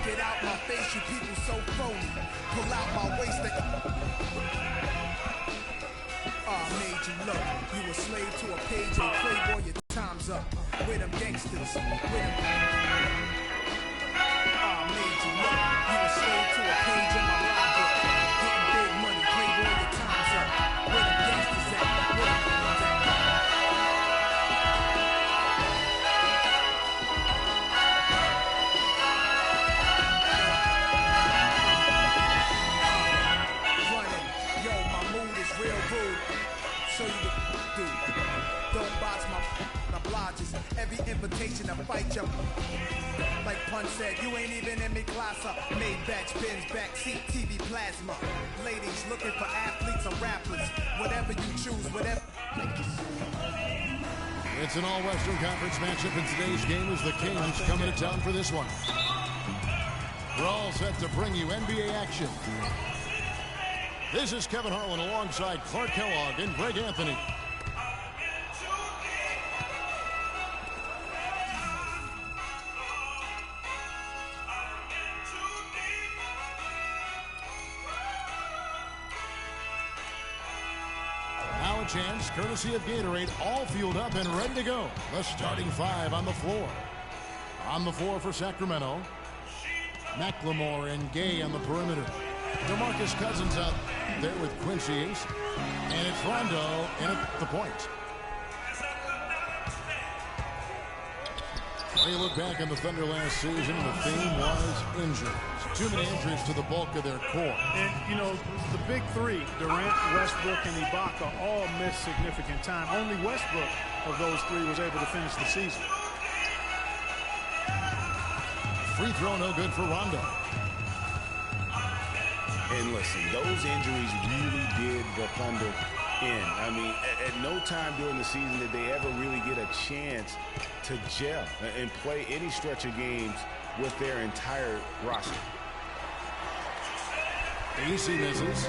Get out my face, you people so phony. Pull out my waist that made you look. You a slave to a page and Playboy, your time's up. With them gangsters, with them made you look. You a slave to a page in my rhyme book. Getting big money, Playboy, your time's up. Where them gangsters at? Where them guns at? Yo, my mood is real rude. So you do. Don't box my obliges. Every invitation to fight you. Like Pun said, you ain't even in me class up. Maybach, Benz, backseat, TV, plasma. Ladies looking for athletes or rappers. Whatever you choose, whatever. It's an all-Western Conference matchup, and today's game is the Kings coming to town for this one. We're all set to bring you NBA action. This is Kevin Harlan alongside Clark Kellogg and Greg Anthony. Now a chance, courtesy of Gatorade, all fueled up and ready to go. The starting five on the floor. On the floor for Sacramento, McLemore and Gay on the perimeter. DeMarcus Cousins out there with Quincy Ace. And it's Rondo in at the point. They look back on the Thunder last season, and the theme was injuries. Too many injuries to the bulk of their core. And, you know, the big three, Durant, Westbrook, and Ibaka, all missed significant time. Only Westbrook of those three was able to finish the season. Free throw no good for Rondo. And listen, those injuries really did the Thunder in. I mean, at no time during the season did they ever really get a chance to gel and play any stretch of games with their entire roster. AC misses.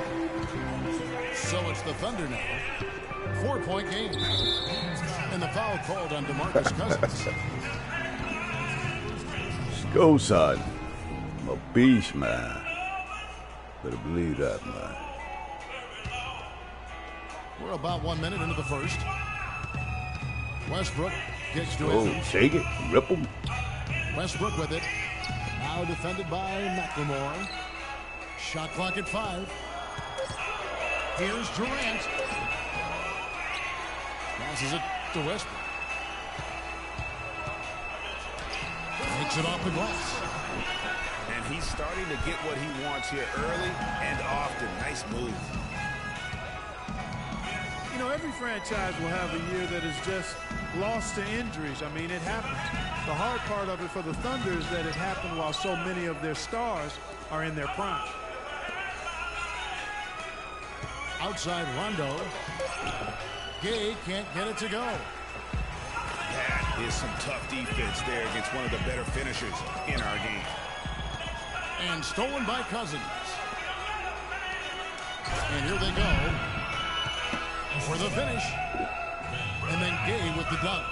So it's the Thunder now. 4-point game. And the foul called on DeMarcus Cousins. Let's go, son. I'm a beast, man. Better believe that, man. We're about 1 minute into the first. Westbrook gets to it. Shake it, rip him. Westbrook with it. Now defended by McLemore. Shot clock at 5. Here's Durant. Passes it to Westbrook. Takes it off the glass. And he's starting to get what he wants here early and often. Nice move. You know, every franchise will have a year that is just lost to injuries. I mean, it happens. The hard part of it for the Thunder is that it happened while so many of their stars are in their prime. Outside Rondo. Gay can't get it to go. That is some tough defense there against one of the better finishers in our game. And stolen by Cousins. And here they go for the finish. And then Gay with the dunk.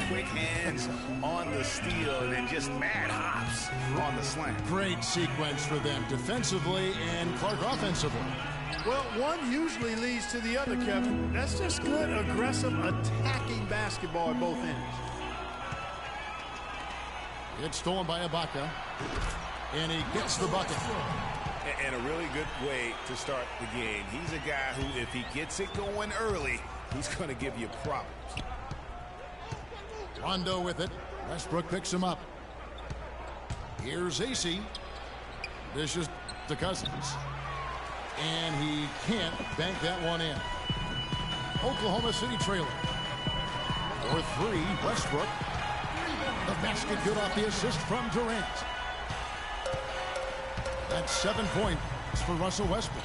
Quick hands on the steal and then just mad hops on the slam. Great sequence for them defensively and Clark offensively. Well, one usually leads to the other, Kevin. That's just good, aggressive, attacking basketball at both ends. It's stolen by Ibaka. And he gets the bucket. And a really good way to start the game. He's a guy who, if he gets it going early, he's going to give you problems. Rondo with it. Westbrook picks him up. Here's AC. Dishes to Cousins. And he can't bank that one in. Oklahoma City trailing. 4-3, Westbrook. The basket good off the assist from Durant. That's 7 points for Russell Westbrook.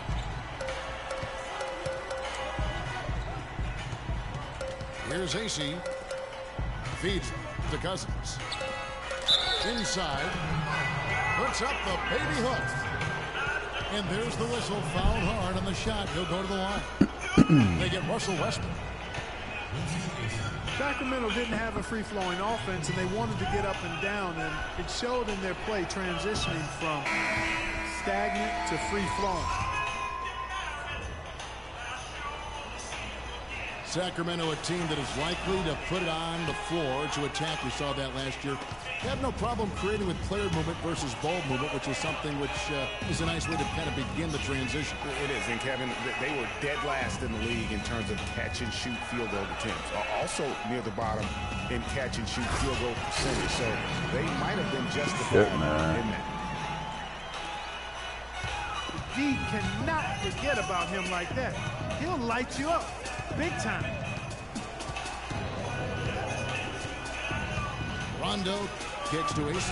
Here's AC. Feeds to Cousins. Inside. Puts up the baby hook. And there's the whistle. Fouled hard on the shot. He'll go to the line. They get Russell Westbrook. Sacramento didn't have a free-flowing offense, and they wanted to get up and down, and it showed in their play transitioning from stagnant to free-flowing. Sacramento, a team that is likely to put it on the floor to attack. We saw that last year. They have no problem creating with player movement versus ball movement, which is something which is a nice way to kind of begin the transition. It is, and Kevin, they were dead last in the league in terms of catch-and-shoot field goal attempts. Also near the bottom in catch-and-shoot field goal percentage, so they might have been justified in that. D cannot forget about him like that. He'll light you up big time. Rondo kicks to Ace.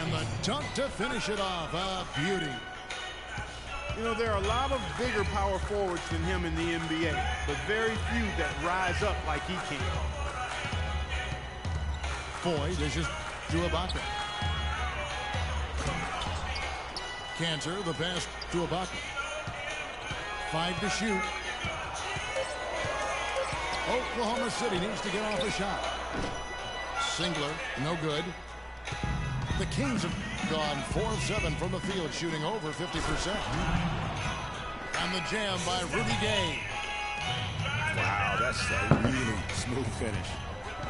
And the dunk to finish it off. A beauty. You know, there are a lot of bigger power forwards than him in the NBA, but very few that rise up like he can. Foy dishes to Ibaka. Cantor, the pass to Ibaka. 5 to shoot. Oklahoma City needs to get off a shot. Singler, no good. The Kings have gone 4 of 7 from the field, shooting over 50%. And the jam by Rudy Gay. Wow, that's a really smooth finish.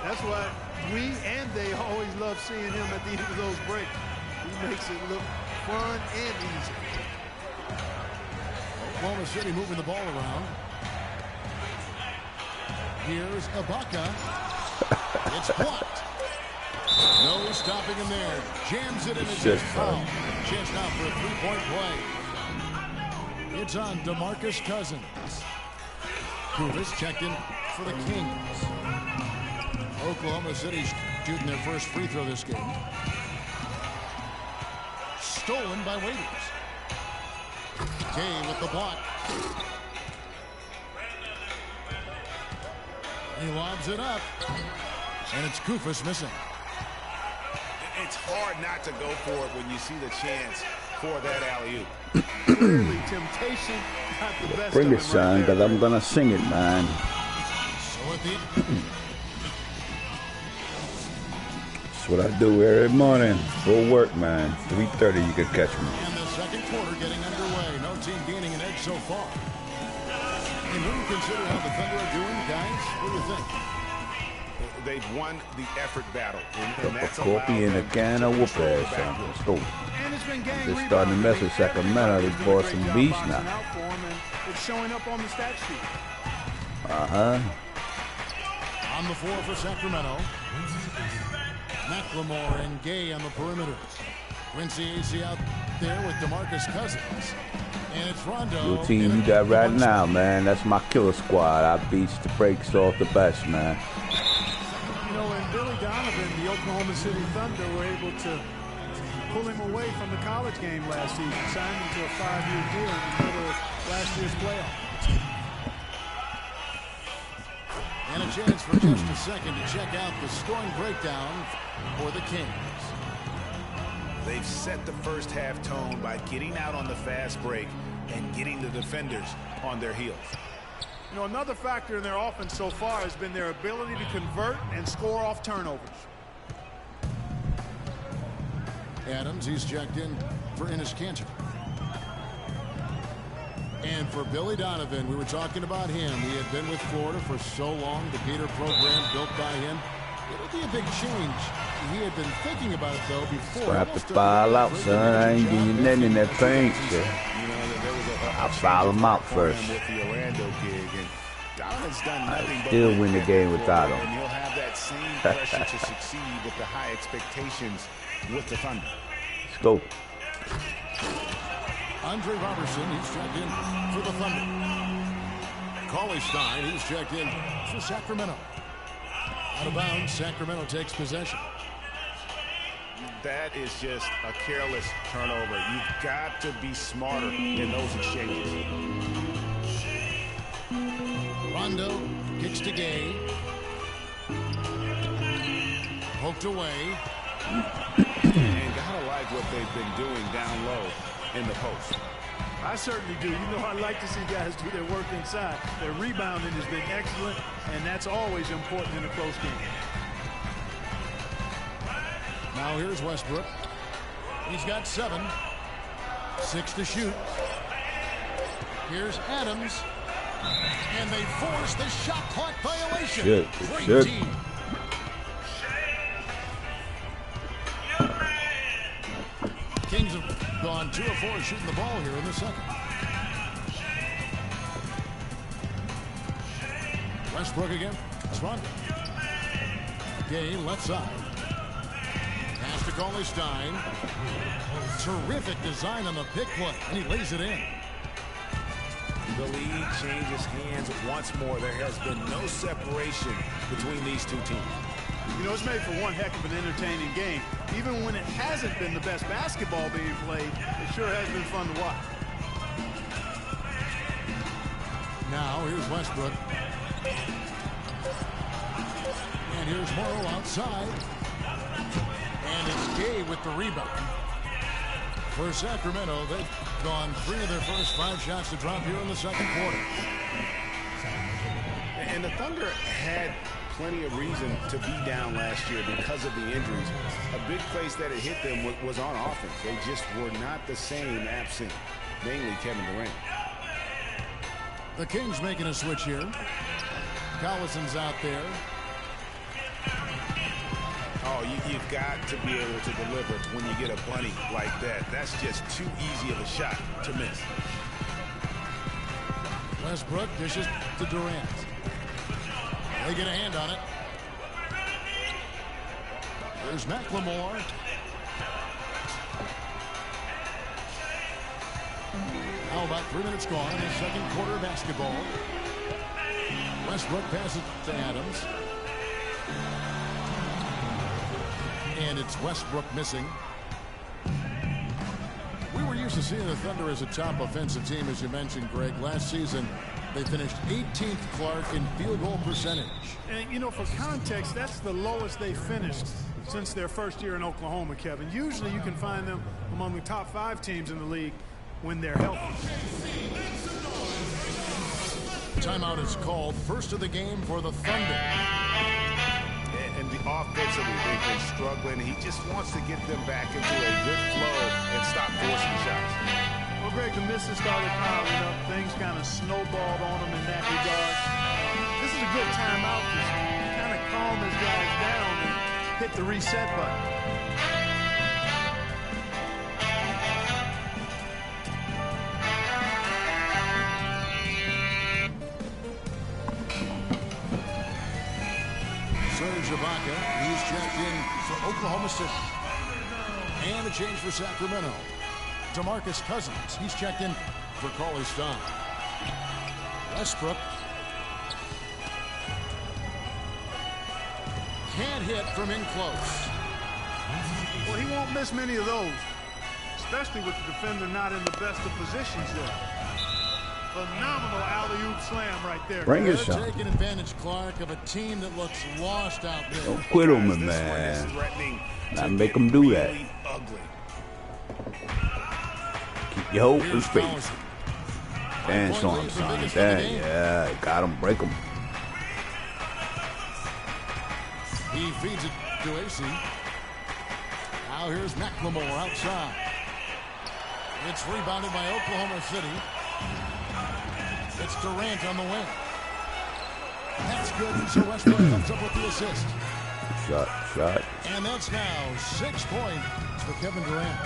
That's why we and they always love seeing him at the end of those breaks. He makes it look fun and easy. Oklahoma City moving the ball around. Here's Ibaka. It's blocked. No stopping him there. Jams it in his foul. Chance now for a three-point play. It's on DeMarcus Cousins. Kuvas checked in for the Kings. Oklahoma City shooting their first free throw this game. Stolen by Waiters. Kay with the block. He lobs it up. And it's Kufas missing. It's hard not to go for it when you see the chance for that alley-oop. Clearly, temptation got the best Bring of it, son, because I'm going to sing it, man. So at the That's what I do every morning. Full work, man. 3:30, you can catch me. And the second quarter getting underway. No team gaining an edge so far. And when you consider how the Thunder are doing, guys, what do you think? They've won the effort battle. And that's A copy and a can of whoop ass, son. Let's go. And it's been gang They're starting to mess with Sacramento. These boys some beasts now. It's showing up on the stat sheet. On the floor for Sacramento. McLemore and Gay on the perimeter. Quincy AC out there with DeMarcus Cousins. And it's Rondo. The team you got right now, man. That's my killer squad. I beats the brakes off the best, man. You know, and Billy Donovan, the Oklahoma City Thunder, were able to pull him away from the college game last season, signed him to a 5-year deal in the middle of last year's playoff. And a chance for just a second to check out the scoring breakdown for the Kings. They've set the first half tone by getting out on the fast break and getting the defenders on their heels. You know, another factor in their offense so far has been their ability to convert and score off turnovers. Adams, he's checked in for Enes Kanter. And for Billy Donovan, we were talking about him. He had been with Florida for so long, the Gator program built by him. It'll be a big change. He had been thinking about it, though, before. I have to file out, son. I ain't getting you nothing in that paint, so I'll file him out first. I still win the game without him. And he'll have that same pressure to succeed with the high expectations with the Thunder. Let's go. Andre Robertson, he's checked in for the Thunder. Cauley Stein, he's checked in for Sacramento. Out of bounds, Sacramento takes possession. That is just a careless turnover. You've got to be smarter in those exchanges. Rondo kicks to Gay. Poked away. And gotta like what they've been doing down low in the post. I certainly do. You know, I like to see guys do their work inside. Their rebounding has been excellent, and that's always important in a close game. Now here's Westbrook. He's got 7. 6 to shoot. Here's Adams. And they force the shot clock violation. Great team. Kings have gone 2 of 4 shooting the ball here in the second. Westbrook again. Strong. Gay left side. Pass to Cauley-Stein. Terrific design on the pick play, and he lays it in. The lead changes hands once more. There has been no separation between these two teams. You know, it's made for one heck of an entertaining game. Even when it hasn't been the best basketball being played, it sure has been fun to watch. Now here's Westbrook. And here's Morrow outside. And it's Gay with the rebound. For Sacramento, they've gone 3 of their first 5 shots to drop here in the second quarter. And the Thunder had plenty of reason to be down last year because of the injuries. A big place that it hit them was on offense. They just were not the same absent, mainly Kevin Durant. The Kings making a switch here. Collison's out there. Oh, you've got to be able to deliver when you get a bunny like that. That's just too easy of a shot to miss. Westbrook dishes to Durant. They get a hand on it. There's McLemore. Now about 3 minutes gone in the second quarter of basketball. Westbrook passes to Adams. And it's Westbrook missing. We were used to seeing the Thunder as a top offensive team, as you mentioned, Greg. Last season, they finished 18th, Clark, in field goal percentage. And, you know, for context, that's the lowest they finished since their first year in Oklahoma, Kevin. Usually you can find them among the top 5 teams in the league when they're healthy. Timeout is called. First of the game for the Thunder. And offensively, they've been struggling. He just wants to get them back into a good flow and stop forcing shots. Well, Greg, the misses started piling up. Things kind of snowballed on him in that regard. This is a good timeout to kind of calm his guys down and hit the reset button. He's checked in for Oklahoma City. And a change for Sacramento. DeMarcus Cousins. He's checked in for Cauley-Stein. Westbrook. Can't hit from in close. Well, he won't miss many of those, especially with the defender not in the best of positions there. Phenomenal alley-oop slam right there. Bring your shot. Taking advantage, Clark, of a team that looks lost out there. Don't quit on me, man. Not make them do that. Keep your open space. Dance on him, son. Dang, yeah, got him. Break him. He feeds it to AC. Now here's McLemore outside. It's rebounded by Oklahoma City. It's Durant on the wing. That's good. So Westbrook comes up with the assist. Shot. And that's now 6 points for Kevin Durant.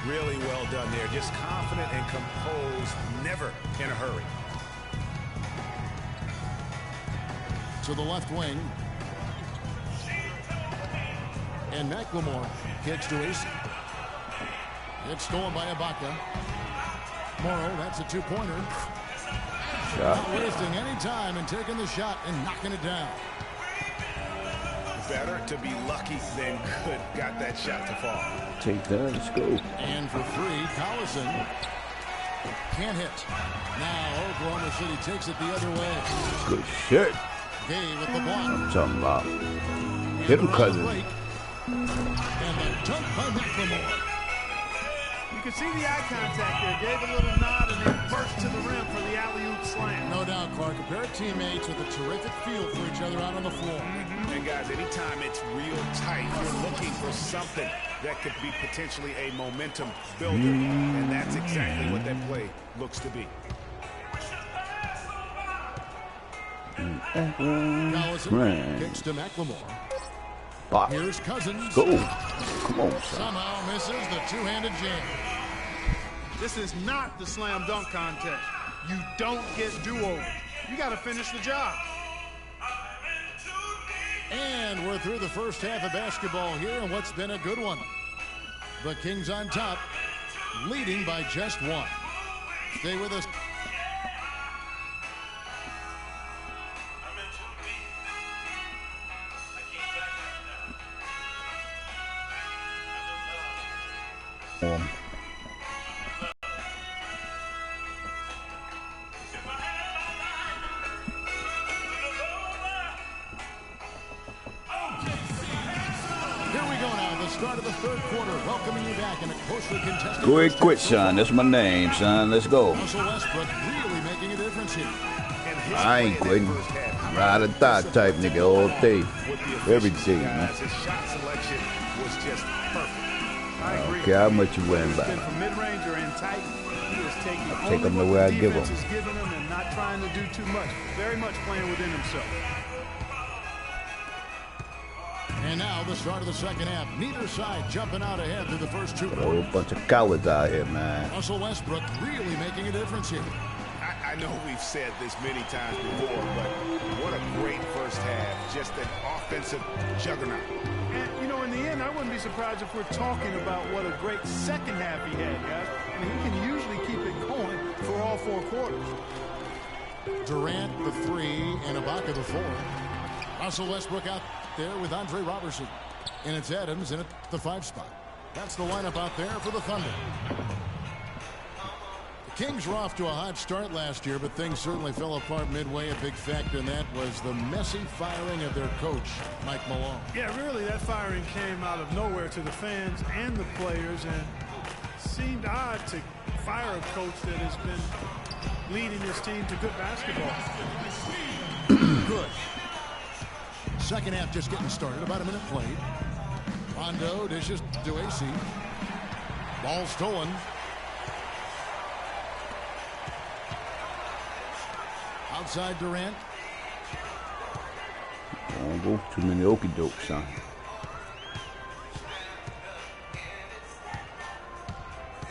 Really well done there. Just confident and composed. Never in a hurry. To the left wing. And McLemore kicks to AC. It's stolen by Ibaka. Morrow, that's a 2-pointer. Not wasting any time and taking the shot and knocking it down. Better to be lucky than good. Got that shot to fall. Take that. Let's go. And for 3, Collison can't hit. Now Oklahoma City takes it the other way. Good shit. Gay with the block. I'm talking about. Hit him, Cousins. And the dunk by McLemore. could see the eye contact there. Gave a little nod and then burst to the rim for the alley-oop slam. No doubt, Clark. A pair of teammates with a terrific feel for each other out on the floor. And guys, anytime it's real tight, you're looking for something that could be potentially a momentum builder. And that's exactly what that play looks to be. Collison kicks to McLemore. Pop. Here's Cousins. Go. Come on, son. Somehow misses the two-handed jam. This is not the slam dunk contest. You don't get do-overs. You got to finish the job. And we're through the first half of basketball here, and what's been a good one. The Kings on top, leading by just one. Stay with us. Start of the third quarter, welcoming you back in a closely contested. Go ahead, quit, son. That's my name, son. Let's go. Russell Westbrook really making a difference here. I ain't quitting. Ride or die type nigga all day, every day, man. His shot selection was just perfect. I agree. Okay, how much you wearing by? From mid-range or in tight, he is taking I'll take him the way I give him. Is giving him and not trying to do too much. Very much playing within himself. And now the start of the second half. Neither side jumping out ahead through the first two A quarters. whole bunch of cowards out here, man. Russell Westbrook really making a difference here. I know we've said this many times before, but what a great first half. Just an offensive juggernaut. And, you know, in the end, I wouldn't be surprised if we're talking about what a great second half he had, guys. I mean, he can usually keep it going for all four quarters. Durant, the three, and Ibaka, the four. Russell Westbrook out there with Andre Robertson. And it's Adams in at the 5 spot. That's the lineup out there for the Thunder. The Kings were off to a hot start last year, but things certainly fell apart midway. A big factor in that was the messy firing of their coach, Mike Malone. Yeah, really, that firing came out of nowhere to the fans and the players, and seemed odd to fire a coach that has been leading his team to good basketball. Good. Second half just getting started. About a minute played. Rondo dishes to AC. Ball stolen. Outside Durant. Don't go too many okie doke, son.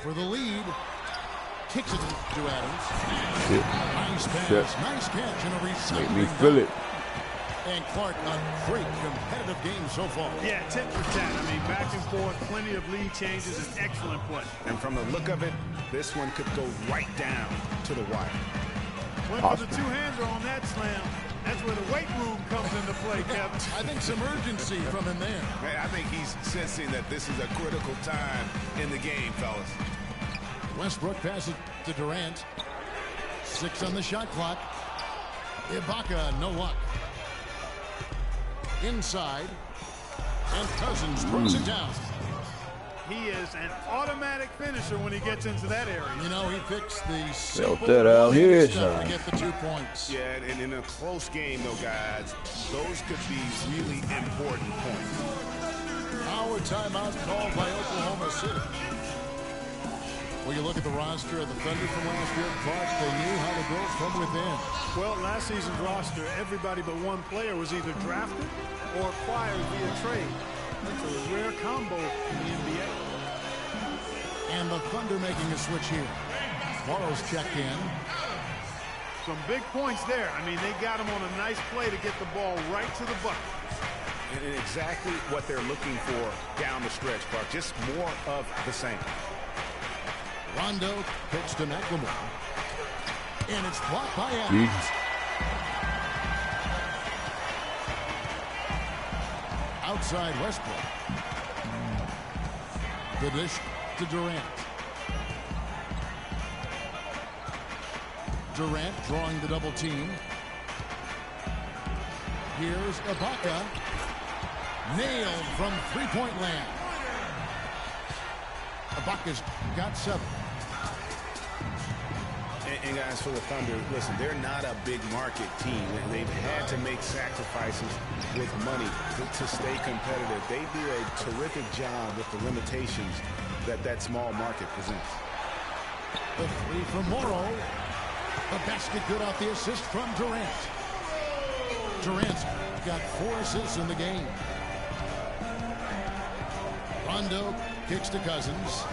For the lead. Kicks it to Adams. Shit. Nice pass. Shit. Nice catch and a recycling. Make me feel it. And Clark, a great competitive game so far. Yeah, tit for tat. I mean, back and forth, plenty of lead changes, and excellent play. And from the look of it, this one could go right down to the wire. Went for the two-hander on that slam. That's where the weight room comes into play, Kevin. I think some urgency from him there. I think he's sensing that this is a critical time in the game, fellas. Westbrook passes to Durant. 6 on the shot clock. Ibaka, no luck. Inside. And Cousins throws it down. He is an automatic finisher when he gets into that area. You know, he fixed the simple that out here, stuff to son. get the 2 points. Yeah, and in a close game, though, guys, those could be really important points. Our timeout called by Oklahoma City. When you look at the roster of the Thunder from last year, Clark, they knew how to build from within. Well, last season's roster, everybody but one player was either drafted or acquired via trade. That's a rare combo in the NBA. And the Thunder making a switch here. Morrow's checked in. Some big points there. I mean, they got him on a nice play to get the ball right to the bucket. And exactly what they're looking for down the stretch, Clark. Just more of the same. Rondo pitch to McLemore. And it's blocked by Adams. Outside Westbrook. The dish to Durant. Durant drawing the double team. Here's Ibaka. Nailed from three-point land. Ibaka's got 7. And guys, for the Thunder, listen, they're not a big market team. They've had to make sacrifices with money to stay competitive. They do a terrific job with the limitations that small market presents. The 3 from Morrow. The basket good off the assist from Durant. Durant's got 4 assists in the game. Rondo kicks to Cousins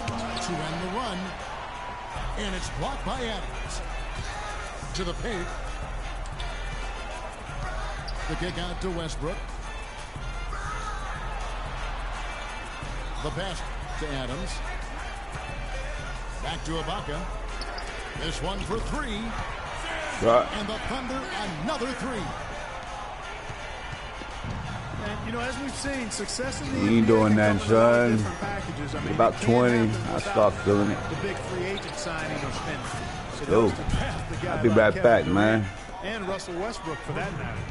to end the run. And it's blocked by Adams. To the paint. The kick out to Westbrook. The pass to Adams. Back to Ibaka. This one for 3. And the Thunder another 3. And, you know, as we've seen, success in the You ain't NBA doing can that, come in a lot of son. different packages. I mean, About you can't 20, happen I without start feeling it. The big free agent signing or spending. So Yo, those to draft the guy I'll be like right Kevin back, Durant man. And Russell Westbrook, for that matter.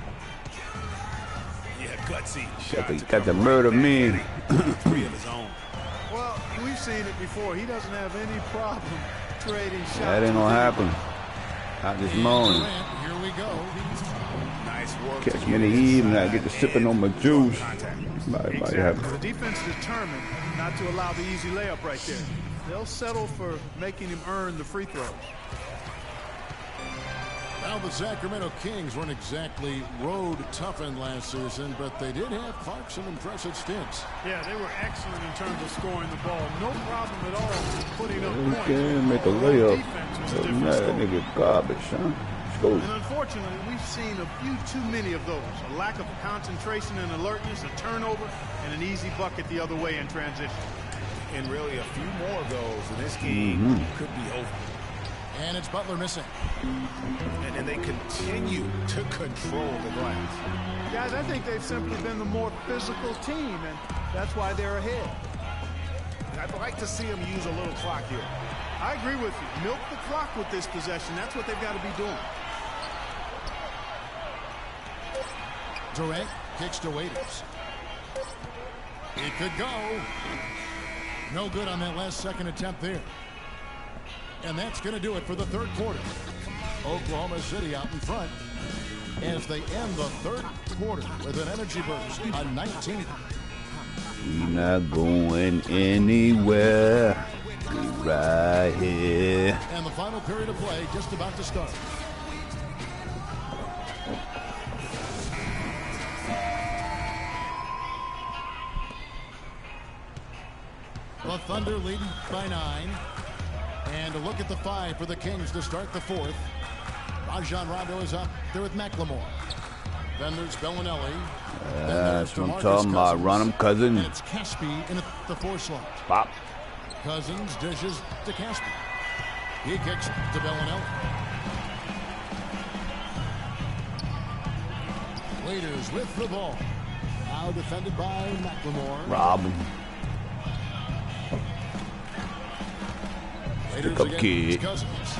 Yeah, gutsy. Got to murder me. 3 of his own. Well, we've seen it before. He doesn't have any problem trading shots. That ain't gonna happen. Not this morning. Here we go. Nice work. Catch me in the evening, I get to sipping on my juice. Might happen. The defense determined not to allow the easy layup right there. They'll settle for making him earn the free throws. Now the Sacramento Kings weren't exactly road toughened last season, but they did have Clark some impressive stints. Yeah, they were excellent in terms of scoring the ball. No problem at all putting up You points. can't make a Although layup. defense was a Other than different that, that story. nigga garbage, son. Let's go. And unfortunately, we've seen a few too many of those. A lack of concentration and alertness, a turnover, and an easy bucket the other way in transition. And really a few more of those in this game could be over. And it's Butler missing. And they continue to control the glass. Guys, I think they've simply been the more physical team, and that's why they're ahead. I'd like to see them use a little clock here. I agree with you. Milk the clock with this possession. That's what they've got to be doing. Durant kicks to Waiters. It could go. No good on that last second attempt there. And that's going to do it for the third quarter. Oklahoma City out in front as they end the third quarter with an energy burst on 19. We not going anywhere. We right here. And the final period of play just about to start. The Thunder leading by 9. And a look at the 5 for the Kings to start the fourth. Rajon Rondo is up there with McLemore. Then there's Bellinelli. That's what I'm talking about. Run him, Cousins. And it's Caspi in the 4 slot. Pop. Cousins dishes to Caspi. He kicks to Bellinelli. Waiters with the ball. Now defended by McLemore. Rob him. Waiters up, against kid. Cousins.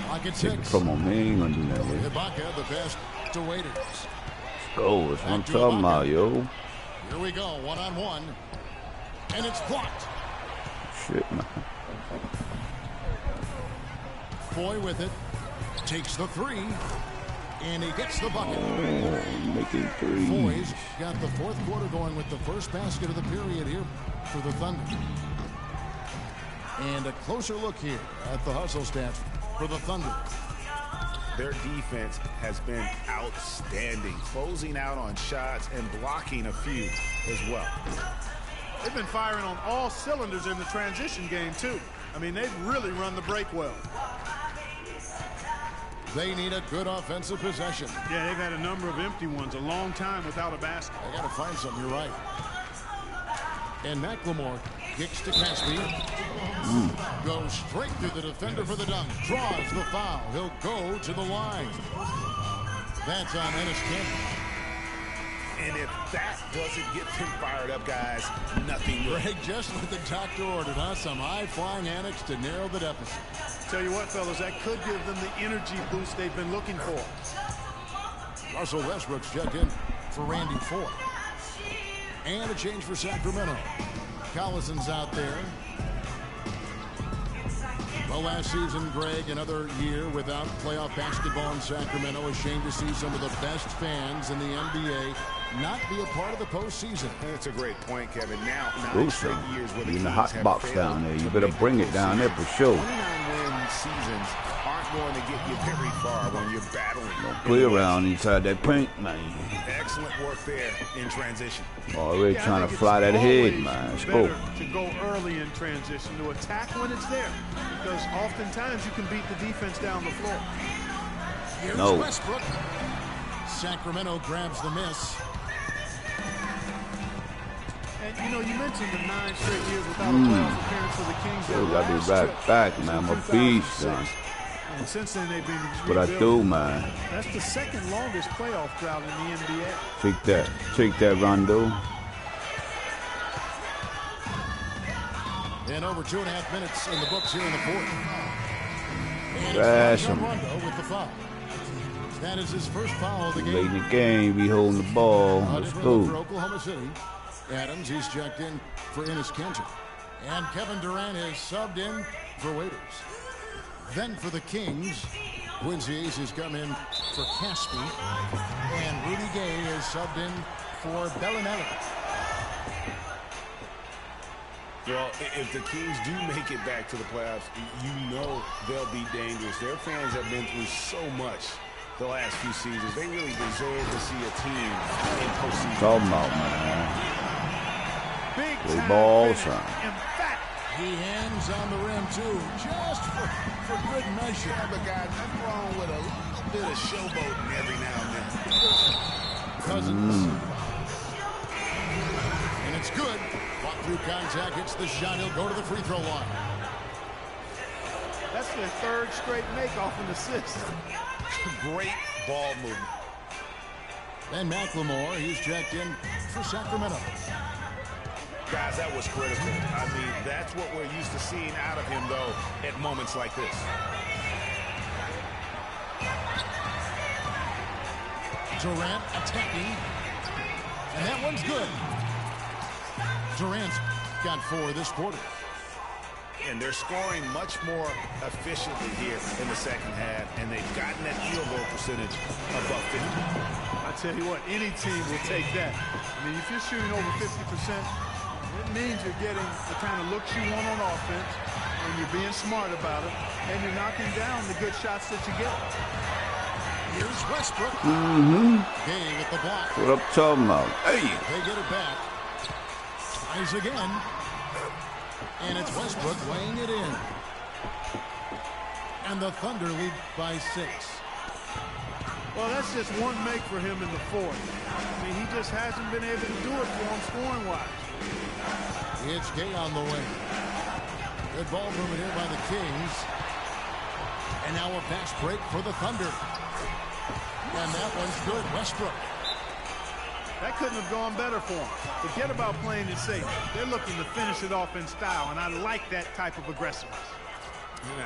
Lock at Take it 6. from him. He ain't gonna do that with it. Ibaka, the pass to Waiters. Let's go. That's what I'm talking about, yo. Here we go, one-on-one. And it's blocked. Shit, man. Foy with it. Takes the 3. And he gets the bucket. Oh, making threes. Foy's got the fourth quarter going with the first basket of the period here for the Thunder. And a closer look here at the hustle stats for the Thunder. Their defense has been outstanding, closing out on shots and blocking a few as well. They've been firing on all cylinders in the transition game, too. I mean, they've really run the break well. They need a good offensive possession. Yeah, they've had a number of empty ones, a long time without a basket. They got to find something, you're right. And McLemore kicks to Caspi. Goes straight through the defender for the dunk. Draws the foul. He'll go to the line. That's on Ennis Cantor. And if that doesn't get them fired up, guys, nothing will. Greg, just what the doctor ordered, huh? Some high-flying annex to narrow the deficit. Tell you what, fellas, that could give them the energy boost they've been looking for. Russell Westbrook's checked in for Randy Ford. And a change for Sacramento. Collison's out there. Well, last season, Greg, another year without playoff basketball in Sacramento. A shame to see some of the best fans in the NBA not be a part of the postseason. That's a great point, Kevin. Now, 9 Ooh, straight years where the in the Kings hot have box failed down there. You to better make bring the it down there for sure. 29-win seasons aren't going to get you very far when you're battling. Clear around inside that paint, man. Excellent work there in transition. Already Yeah, trying I to think fly it's that head, always man. Let's go. better to go early in transition, to attack when it's there, because oftentimes you can beat the defense down the floor. Here's No. Westbrook. Sacramento grabs the miss. And, you know, you mentioned the 9 straight years without a playoff appearance for the Kings. Oh, Their I'll be last right trip back, was man. in I'm a beast, 2006. son. And since then, they've been What I do, rebuilding. man. That's the second longest playoff drought in the NBA. Take that. Take that, Rondo. And over 2.5 minutes in the books here in the fourth. And That's it's Rajon him. Rondo with the foul. That is his first foul of the Late in game. the game, we holding the ball. Let's Different look for go. Oklahoma City. Adams, he's checked in for Enes Kanter. And Kevin Durant is subbed in for Waiters. Then for the Kings, Quincy Ace has come in for Caspi. And Rudy Gay is subbed in for Bellinelli. Well, if the Kings do make it back to the playoffs, you know they'll be dangerous. Their fans have been through so much the last few seasons. They really deserve to see a team in postseason. Talking about, man. Big Play time ball, finish. son. Emphatic. He hangs on the rim, too, just for good measure. Yeah, but guys, nothing wrong with a little bit of showboating every now and then. Cousins. And it's good. Fought through contact, hits the shot. He'll go to the free throw line. That's their third straight make off an assist. Great ball movement. And McLemore, he's checked in for Sacramento. Guys, that was critical. I mean, that's what we're used to seeing out of him, though, at moments like this. Durant attacking. And that one's good. Durant's got 4 this quarter. And they're scoring much more efficiently here in the second half, and they've gotten that field goal percentage above 50. I tell you what, any team will take that. I mean, if you're shooting over 50%, it means you're getting the kind of looks you want on offense, and you're being smart about it, and you're knocking down the good shots that you get. Here's Westbrook. Gay with the block. What I'm talking about? Hey. They get it back. Ties again. And it's Westbrook weighing it in. And the Thunder lead by 6. Well, that's just one make for him in the fourth. I mean, he just hasn't been able to do it for him scoring-wise. It's Gay on the wing. Good ball movement here by the Kings. And now a fast break for the Thunder. And that one's good. Westbrook. That couldn't have gone better for him. Forget about playing it safe. They're looking to finish it off in style, and I like that type of aggressiveness.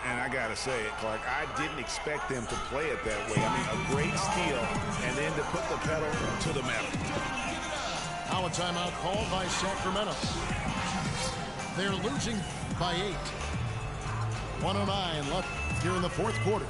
And I got to say it, Clark, I didn't expect them to play it that way. I mean, a great steal, and then to put the pedal to the metal. Now a timeout called by Sacramento. They're losing by 8. 1:09 left here in the fourth quarter.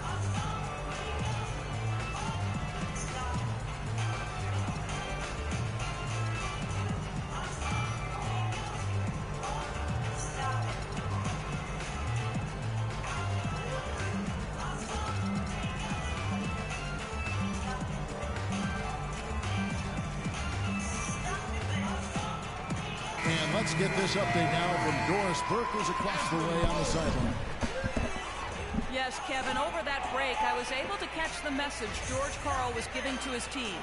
And let's get this update now from Doris Burke, who's across the way on the sideline. Yes, Kevin, over that break, I was able to catch the message George Karl was giving to his team.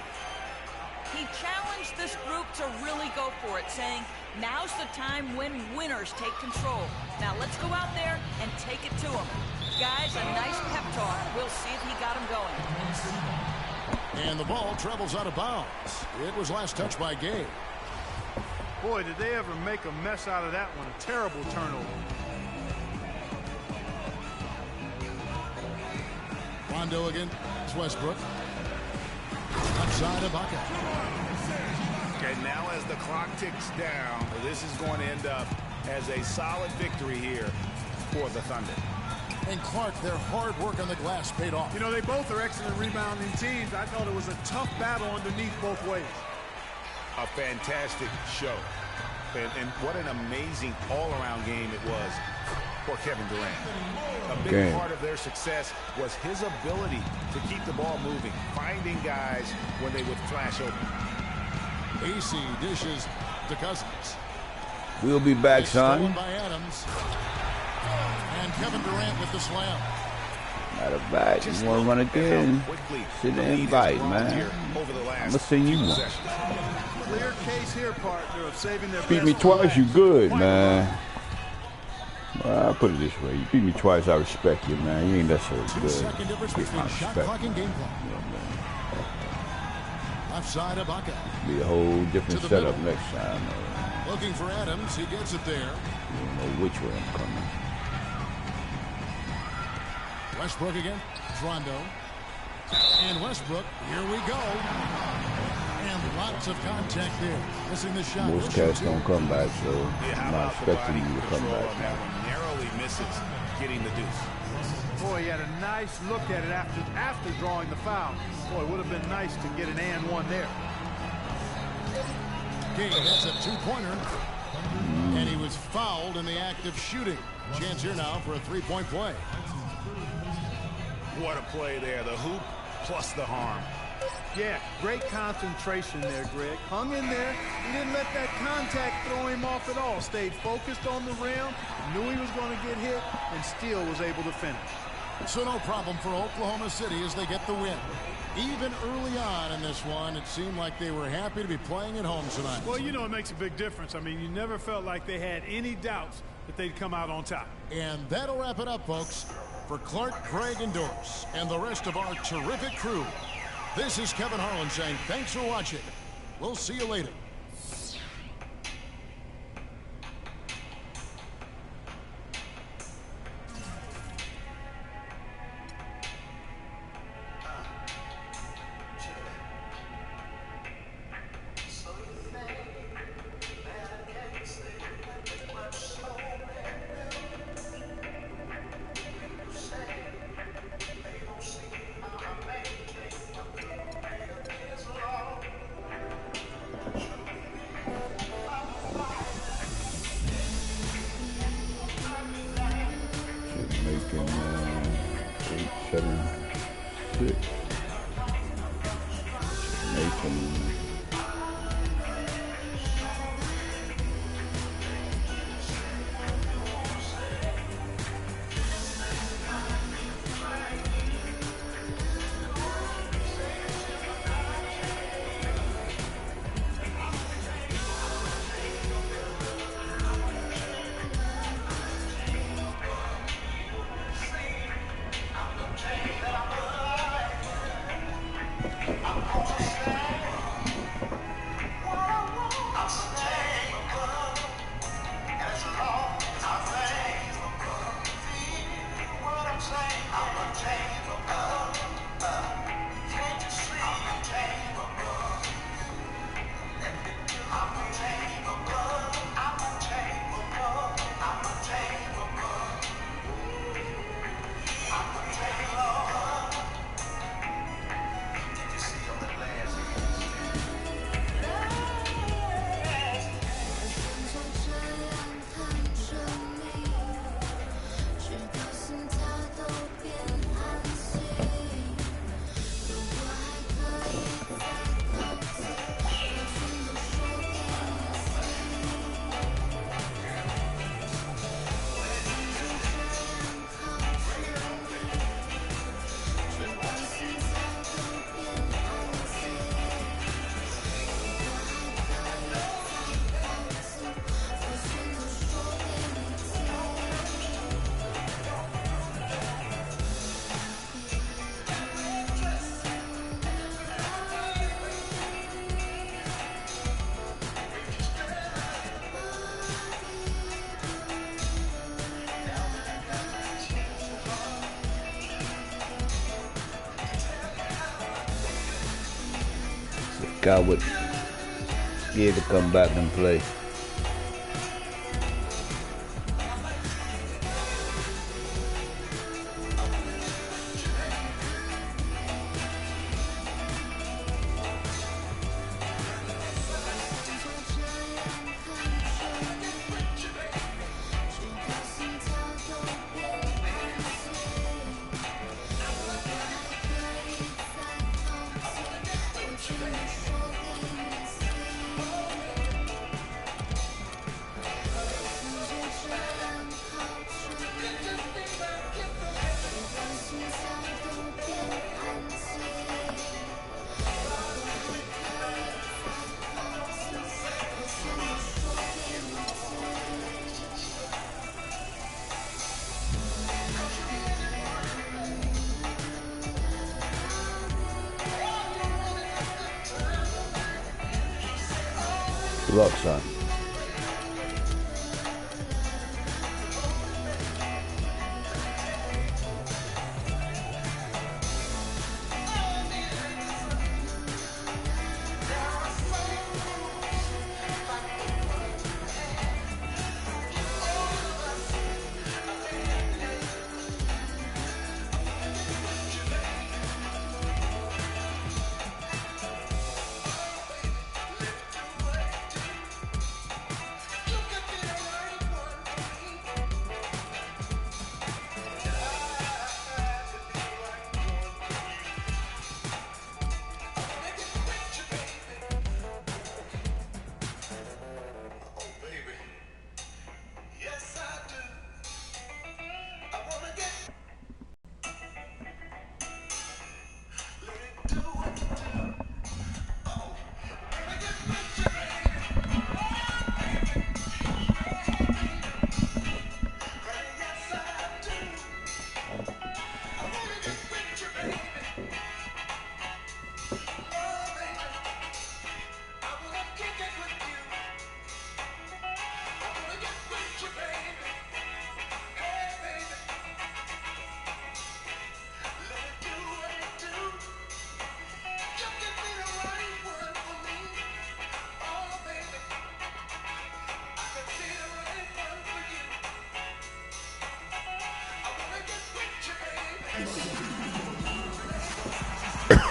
He challenged this group to really go for it, saying, now's the time when winners take control. Now let's go out there and take it to them. Guys, a nice pep talk. We'll see if he got him going. And the ball travels out of bounds. It was last touched by Gay. Boy, did they ever make a mess out of that one. A terrible turnover. Rondo again. It's Westbrook. Outside of Ibaka. And now as the clock ticks down, this is going to end up as a solid victory here for the Thunder. And Clark, their hard work on the glass paid off. You know, they both are excellent rebounding teams. I thought it was a tough battle underneath both ways. A fantastic show. And what an amazing all-around game it was for Kevin Durant. A big part of their success was his ability to keep the ball moving, finding guys when they would flash open. AC dishes to Cousins. We'll be back, son. Stolen by Adams. And Kevin Durant with the slam. Matter of fact, you want to run again? Send an invite, man. I'm going to send you one. Clear case here, partner, of saving their Beat me twice, you good, man. Well, I'll put it this way. You beat me twice, I respect you, man. You ain't necessarily good. Get my respect. Left side of Ibaka. Be a whole different setup next time. Looking for Adams. He gets it there. You don't know which way I'm coming. Westbrook again. Rondo. And Westbrook. Here we go. And lots of contact there. Missing the shot. Most cats don't come back, so I'm not expecting you to come back now. Narrowly misses getting the deuce. Boy, he had a nice look at it after drawing the foul. Boy, it would have been nice to get an and one there. Gay gets a two-pointer. And he was fouled in the act of shooting. Chance here now for a three-point play. What a play there. The hoop plus the harm. Yeah, great concentration there, Greg. Hung in there. He didn't let that contact throw him off at all. Stayed focused on the rim, knew he was going to get hit, and still was able to finish. So no problem for Oklahoma City as they get the win. Even early on in this one, it seemed like they were happy to be playing at home tonight. Well, you know, it makes a big difference. I mean, you never felt like they had any doubts that they'd come out on top. And that'll wrap it up, folks. For Clark, Craig, and Doris, and the rest of our terrific crew, this is Kevin Harlan saying thanks for watching. We'll see you later. Guy with scared to come back and play. Good luck, son.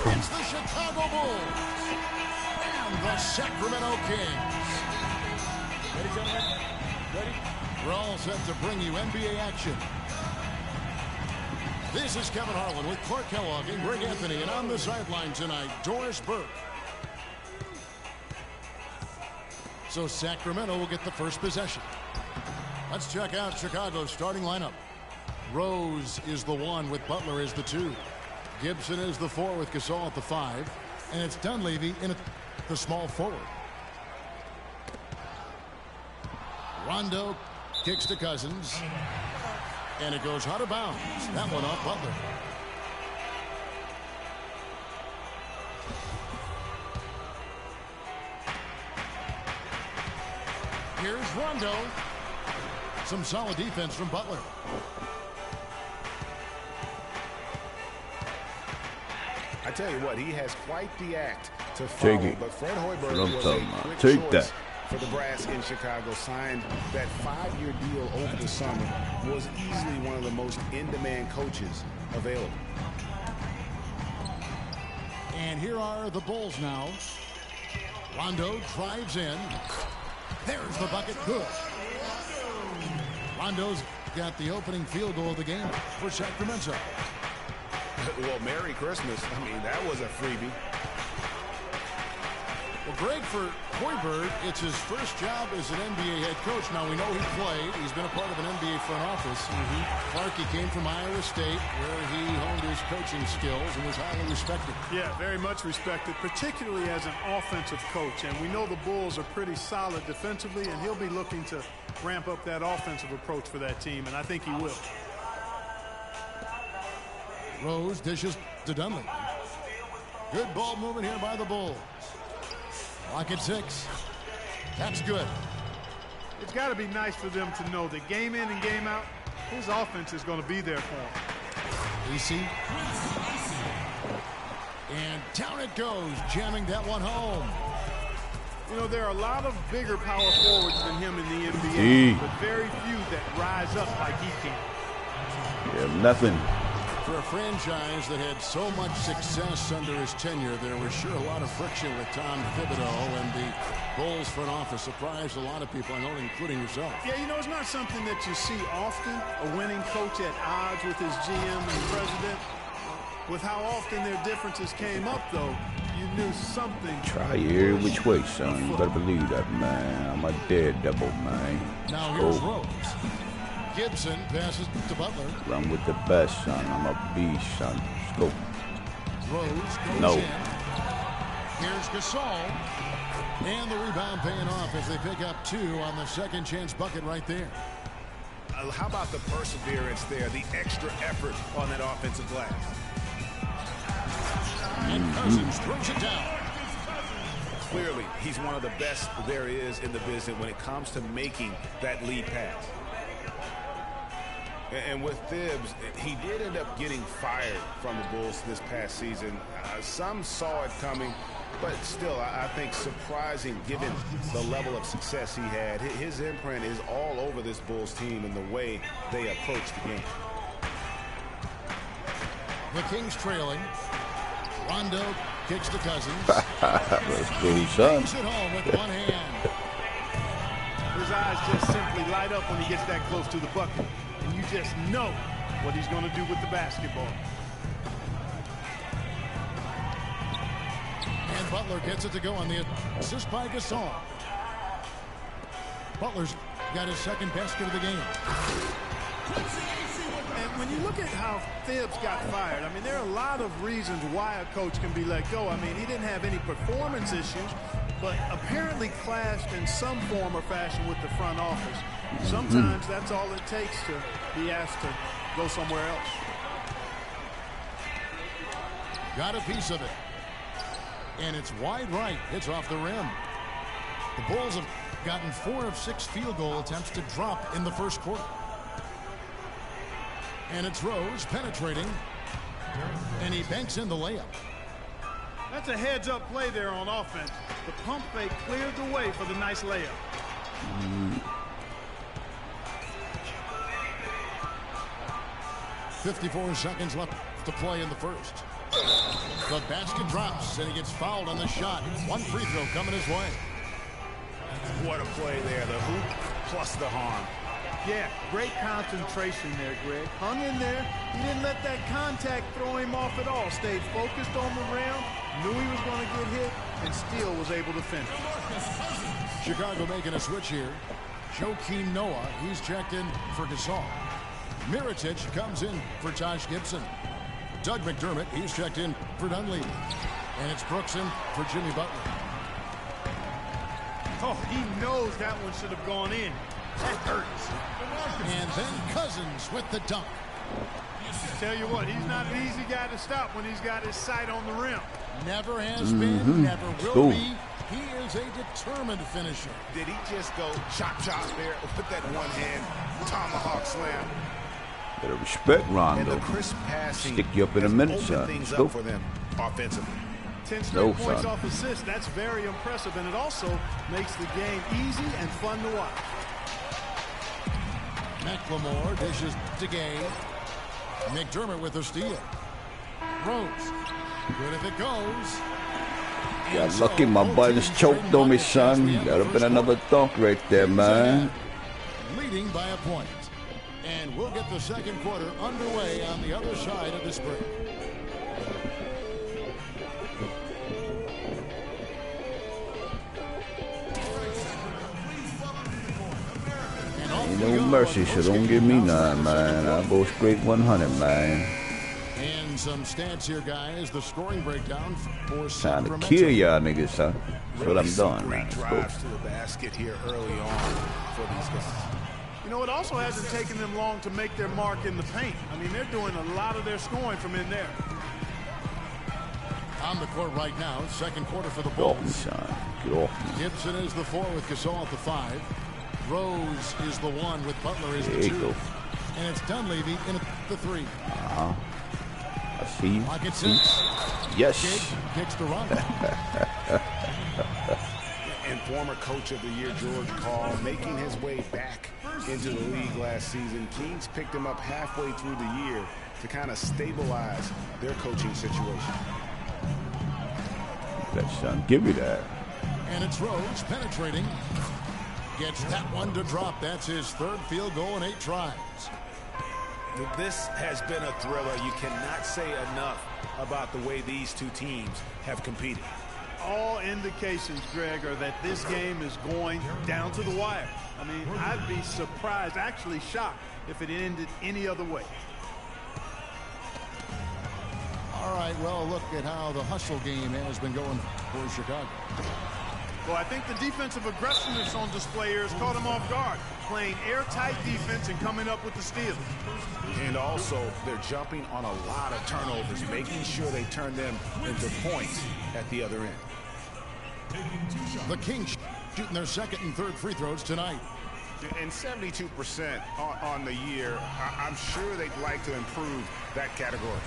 It's the Chicago Bulls and the Sacramento Kings. Ready, gentlemen? Ready? We're all set to bring you NBA action. This is Kevin Harlan with Clark Kellogg and Greg Anthony, and on the sideline tonight, Doris Burke. So Sacramento will get the first possession. Let's check out Chicago's starting lineup. Rose is the 1 with Butler as the 2. Gibson is the 4 with Gasol at the 5. And it's Dunleavy in the small forward. Rondo kicks to Cousins. And it goes out of bounds. That one off Butler. Here's Rondo. Some solid defense from Butler. I tell you what, he has quite the act to follow. Take it. But Fred Hoiberg What I'm was talking a about. quick Take choice that. for the brass in Chicago. Signed that 5-year deal over the summer. Was easily one of the most in-demand coaches available. And here are the Bulls now. Rondo drives in. There's the bucket. Good. Rondo's got the opening field goal of the game for Sacramento. Well, Merry Christmas. I mean, that was a freebie. Well, Greg, for Hoiberg, it's his first job as an NBA head coach. Now, we know he played. He's been a part of an NBA front office. Clark, he came from Iowa State, where he honed his coaching skills and was highly respected. Yeah, very much respected, particularly as an offensive coach. And we know the Bulls are pretty solid defensively, and he'll be looking to ramp up that offensive approach for that team, and I think he will. Rose dishes to Dunleavy. Good ball movement here by the Bulls. Lock at 6. That's good. It's got to be nice for them to know that game in and game out, his offense is going to be there for him. EC. And down it goes, jamming that one home. You know, there are a lot of bigger power forwards than him in the NBA, but very few that rise up like he can. Yeah, nothing. For a franchise that had so much success under his tenure, there was sure a lot of friction with Tom Thibodeau, and the Bulls front office surprised a lot of people, I know, including yourself. Yeah, you know, it's not something that you see often, a winning coach at odds with his GM and president. With how often their differences came up, though, you knew something. Try every which way, son. You better believe that, man. I'm a daredevil, man. Now here's Rose. Gibson passes to Butler. Run with the best, son. I'm a beast, son. Let's go. Rose goes in. Here's Gasol. And the rebound paying off as they pick up 2 on the second chance bucket right there. How about the perseverance there, the extra effort on that offensive glass? And Cousins brings it down. Clearly, he's one of the best there is in the business when it comes to making that lead pass. And with Thibs, he did end up getting fired from the Bulls this past season. Some saw it coming, but still, I think surprising given the level of success he had. His imprint is all over this Bulls team and the way they approach the game. The Kings trailing. Rondo kicks to Cousins. Let's go, son. Takes it home with one hand. His eyes just simply light up when he gets that close to the bucket. And you just know what he's going to do with the basketball. And Butler gets it to go on the assist by Gasol. Butler's got his second basket of the game. And when you look at how Thibs got fired, I mean, there are a lot of reasons why a coach can be let go. I mean, he didn't have any performance issues, but apparently clashed in some form or fashion with the front office. Sometimes that's all it takes to be asked to go somewhere else. Got a piece of it. And it's wide right. It's off the rim. The Bulls have gotten 4 of 6 field goal attempts to drop in the first quarter. And it's Rose penetrating. And he banks in the layup. That's a heads-up play there on offense. The pump fake cleared the way for the nice layup. 54 seconds left to play in the first. The basket drops, and he gets fouled on the shot. One free throw coming his way. What a play there, the hoop plus the harm. Yeah, great concentration there, Greg. Hung in there. He didn't let that contact throw him off at all. Stayed focused on the rim, knew he was going to get hit, and still was able to finish. Chicago making a switch here. Joakim Noah, he's checked in for Gasol. Mirotic comes in for Josh Gibson. Doug McDermott, he's checked in for Dunleavy. And it's Brooks in for Jimmy Butler. Oh, he knows that one should have gone in. That hurts. And then Cousins with the dunk. Tell you what, he's not an easy guy to stop when he's got his sight on the rim. Never has been, never will be. He is a determined finisher. Did he just go chop there with that one-hand tomahawk slam? Better respect Rondo. And the crisp passing Stick you up in a minute, son. Things Go up for them offensively. 10 straight points off assists. That's very impressive, and it also makes the game easy and fun to watch. McLemore dishes to Gay. McDermott with the steal. Rose. Good if it goes. Got lucky my boy just choked on me, son. That'd have been another dunk right there, man. Leading by a point. And we'll get the second quarter underway on the other side of this break. Ain't no mercy, so don't give me none, man. I'll go straight 100, man. And some stats here, guys. The scoring breakdown for Time to Sacramento. kill y'all niggas, son. That's what I'm doing, Great man. Let's go. drives to the basket here early on for these guys. You know, it also hasn't taken them long to make their mark in the paint. I mean, they're doing a lot of their scoring from in there. On the court right now, second quarter for the Get off me, Bulls. son. Get off me. Gibson is the 4 with Gasol at the 5. Rose is the 1 with Butler as the There you 2. go. And it's Dunleavy in at the 3. I see you. Pocket See? 6. Yes. Kicks to Rondo. And former Coach of the Year George Karl, making his way back into the league last season. Kings picked him up halfway through the year to kind of stabilize their coaching situation. That son, give me that. And it's Rose penetrating. Gets that one to drop. That's his third field goal in 8 tries. This has been a thriller. You cannot say enough about the way these two teams have competed. All indications, Greg, are that this game is going down to the wire. I mean, I'd be surprised, actually shocked, if it ended any other way. All right, well, look at how the hustle game has been going for Chicago. Well, I think the defensive aggressiveness on display here has caught him off guard, playing airtight defense and coming up with the steals. And also, they're jumping on a lot of turnovers, making sure they turn them into points at the other end. The Kings shooting their second and third free throws tonight. And 72% on the year. I'm sure they'd like to improve that category.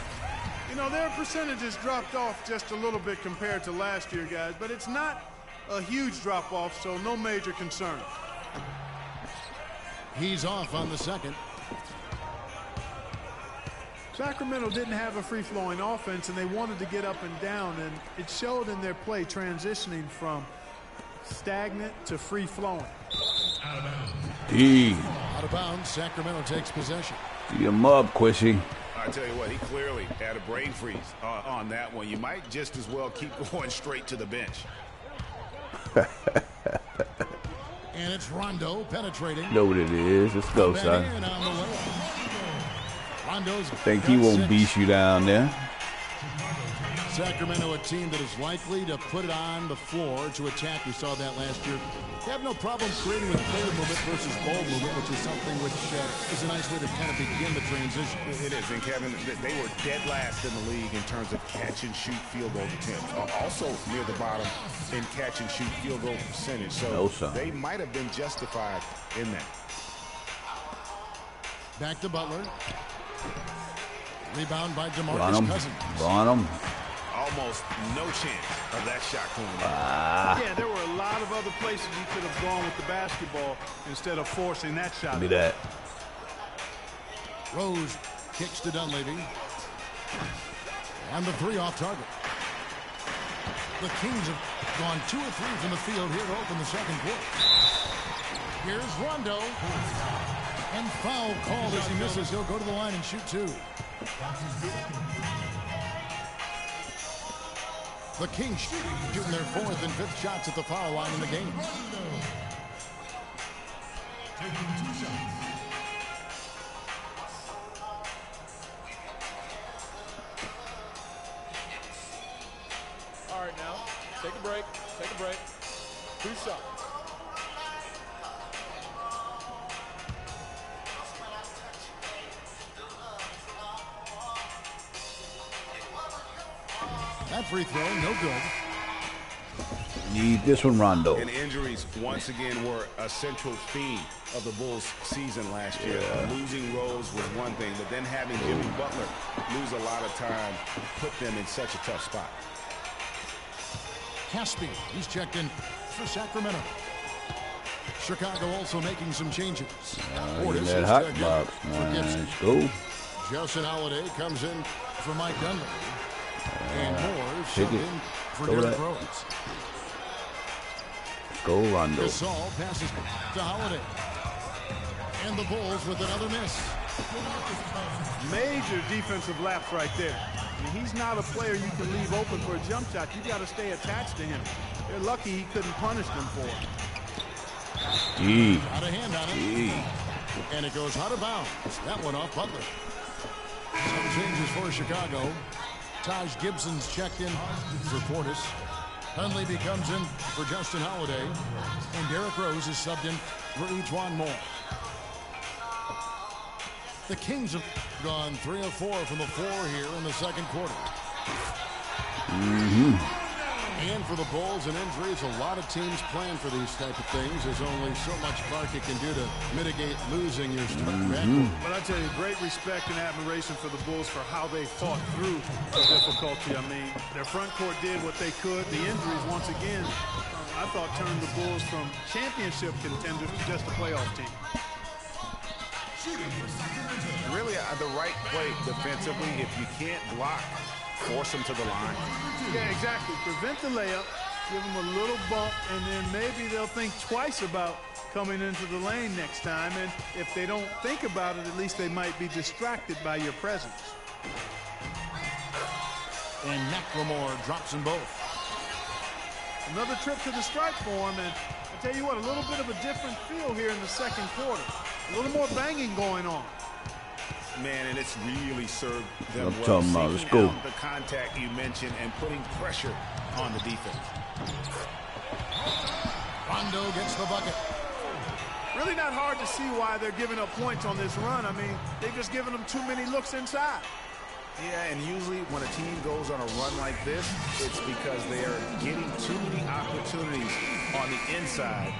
You know, their percentages dropped off just a little bit compared to last year, guys, but it's not a huge drop-off, so no major concern. He's off on the second. Sacramento didn't have a free-flowing offense, and they wanted to get up and down, and it showed in their play transitioning from stagnant to free-flowing. Out of bounds, Sacramento takes possession. Tee him up, Quissy. I tell you what, he clearly had a brain freeze on that one. You might just as well keep going straight to the bench. And it's Rondo penetrating. Know what it is. Let's go, son. Rondo's Think he won't beat you down there. Sacramento, a team that is likely to put it on the floor to attack. We saw that last year. They have no problem creating with player movement versus ball movement, which is something which is a nice way to kind of begin the transition. It is, and Kevin, they were dead last in the league in terms of catch and shoot field goal attempts. Also near the bottom in catch and shoot field goal percentage. So they might have been justified in that. Back to Butler. Rebound by DeMarcus Cousins. Bonham. Almost no chance of that shot coming in. Yeah, there were a lot of other places you could have gone with the basketball instead of forcing that shot. Give me that. Rose kicks to Dunleavy. And the three off target. The Kings have gone 2 or 3 from the field here to open the second quarter. Here's Rondo. And foul called as he misses. He'll go to the line and shoot 2. The Kings shooting their 4th and 5th shots at the foul line in the game. All right, now, take a break. 2 shots. That free throw, no good. Need this one, Rondo. And injuries, once again, were a central theme of the Bulls' season last year. Losing Rose was one thing, but then having Jimmy Butler lose a lot of time put them in such a tough spot. Caspi, he's checked in for Sacramento. Chicago also making some changes. In that hot box. Let's go. Justin Holiday comes in for Mike Dunleavy. And Moore subbed in for Derrick Rose. Let's go, Rondo. Gasol passes to Holiday. And the Bulls with another miss. Major defensive lapse right there. I mean, he's not a player you can leave open for a jump shot. You got to stay attached to him. They're lucky he couldn't punish them for it. Out of hand on it. And it goes out of bounds. That one off Butler. Some changes for Chicago. Taj Gibson's checked in for Portis. Dunleavy comes in for Justin Holiday. And Derrick Rose is subbed in for Ejuan Moore. The Kings have gone 3 of 4 from the floor here in the second quarter. And for the Bulls and injuries, a lot of teams plan for these type of things. There's only so much Clark you can do to mitigate losing your starting backcourt. But I tell you, great respect and admiration for the Bulls for how they fought through the difficulty. I mean, their front court did what they could. The injuries, once again, I thought turned the Bulls from championship contenders to just a playoff team. Really, the right play defensively. If you can't block, force them to the line. Yeah, exactly. Prevent the layup, give them a little bump, and then maybe they'll think twice about coming into the lane next time. And if they don't think about it, at least they might be distracted by your presence. And McLemore drops them both. Another trip to the stripe for him, and I tell you what, a little bit of a different feel here in the second quarter. A little more banging going on. Man, and it's really served them I'm well. talking about, let's go. The contact you mentioned and putting pressure on the defense. Rondo gets the bucket. Really not hard to see why they're giving up points on this run. I mean, they've just given them too many looks inside. Yeah, and usually when a team goes on a run like this, it's because they are getting too many opportunities on the inside.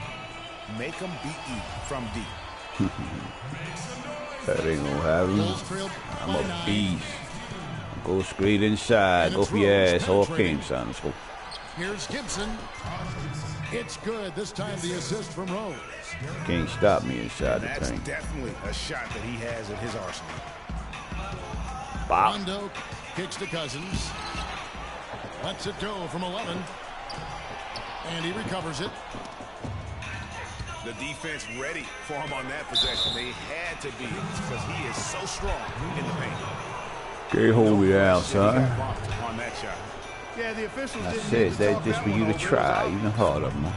Make them beat you from deep. That ain't gonna happen. I'm a beast. Go straight inside. Go for your ass. All game, son. Let's go. Here's Gibson. It's good. This time the assist from Rose. Can't stop me inside the That's tank. definitely a shot that he has in his arsenal. Bop. Rondo kicks to Cousins. Lets it go from 11. And he recovers it. The defense ready for him on that possession. They had to be because he is so strong in the paint. Can't hold me down, son. On that shot. Yeah, the officials I didn't said need to that talk just for one you to over. try. You know hard of them.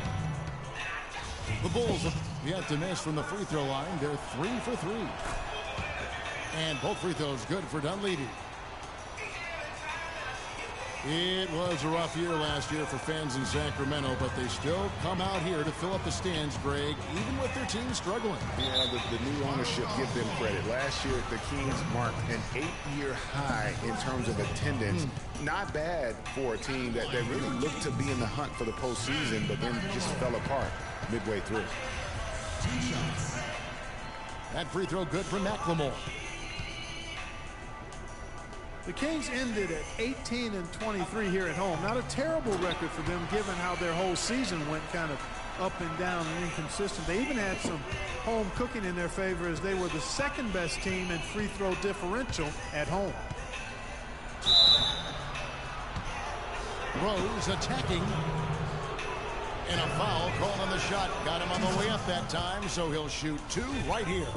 The Bulls have yet to miss from the free throw line. They're 3 for 3. And both free throws good for Dunleavy. It was a rough year last year for fans in Sacramento, but they still come out here to fill up the stands, Greg, even with their team struggling. Yeah, the new ownership, give them credit. Last year, the Kings marked an 8-year high in terms of attendance. Not bad for a team that really looked to be in the hunt for the postseason, but then just fell apart midway through. That free throw good for McLemore. The Kings ended at 18 and 23 here at home. Not a terrible record for them given how their whole season went kind of up and down and inconsistent. They even had some home cooking in their favor as they were the second best team in free throw differential at home. Rose attacking. And a foul called on the shot. Got him on the way up that time, so he'll shoot 2 right here.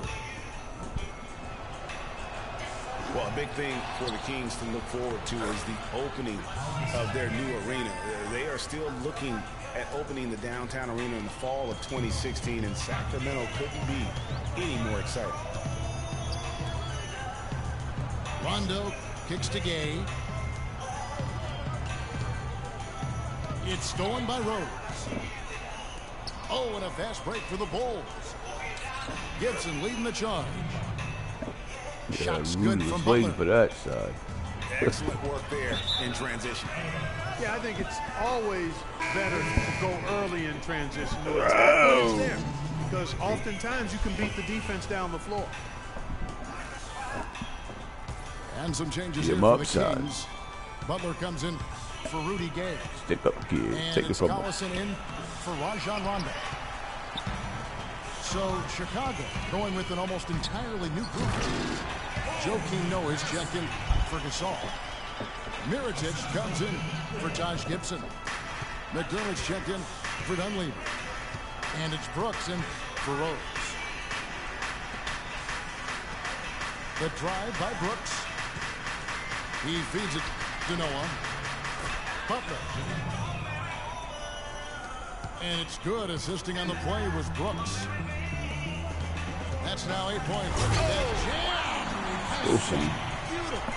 Well, a big thing for the Kings to look forward to is the opening of their new arena. They are still looking at opening the downtown arena in the fall of 2016, and Sacramento couldn't be any more excited. Rondo kicks to Gay. It's stolen by Rose. Oh, and a fast break for the Bulls. Gibson leading the charge. Shots good from waiting Butler. for that side. Excellent work there in transition. Yeah, I think it's always better to go early in transition. No, it's always there because oftentimes you can beat the defense down the floor. And some changes Get here him for upside. the Kings. Butler comes in for Rudy Gay. Stick up, kid. And Take it it's from him. Collison in for Rajon Rondo. So Chicago going with an almost entirely new group. Joakim Noah is checked in for Gasol. Mirotic comes in for Josh Gibson. McDermott's checked in for Dunleavy. And it's Brooks in for Rose. The drive by Brooks. He feeds it to Noah. Butler. And it's good. Assisting on the play was Brooks. That's now 8 points. Look at that jam. Go, son. Beautiful.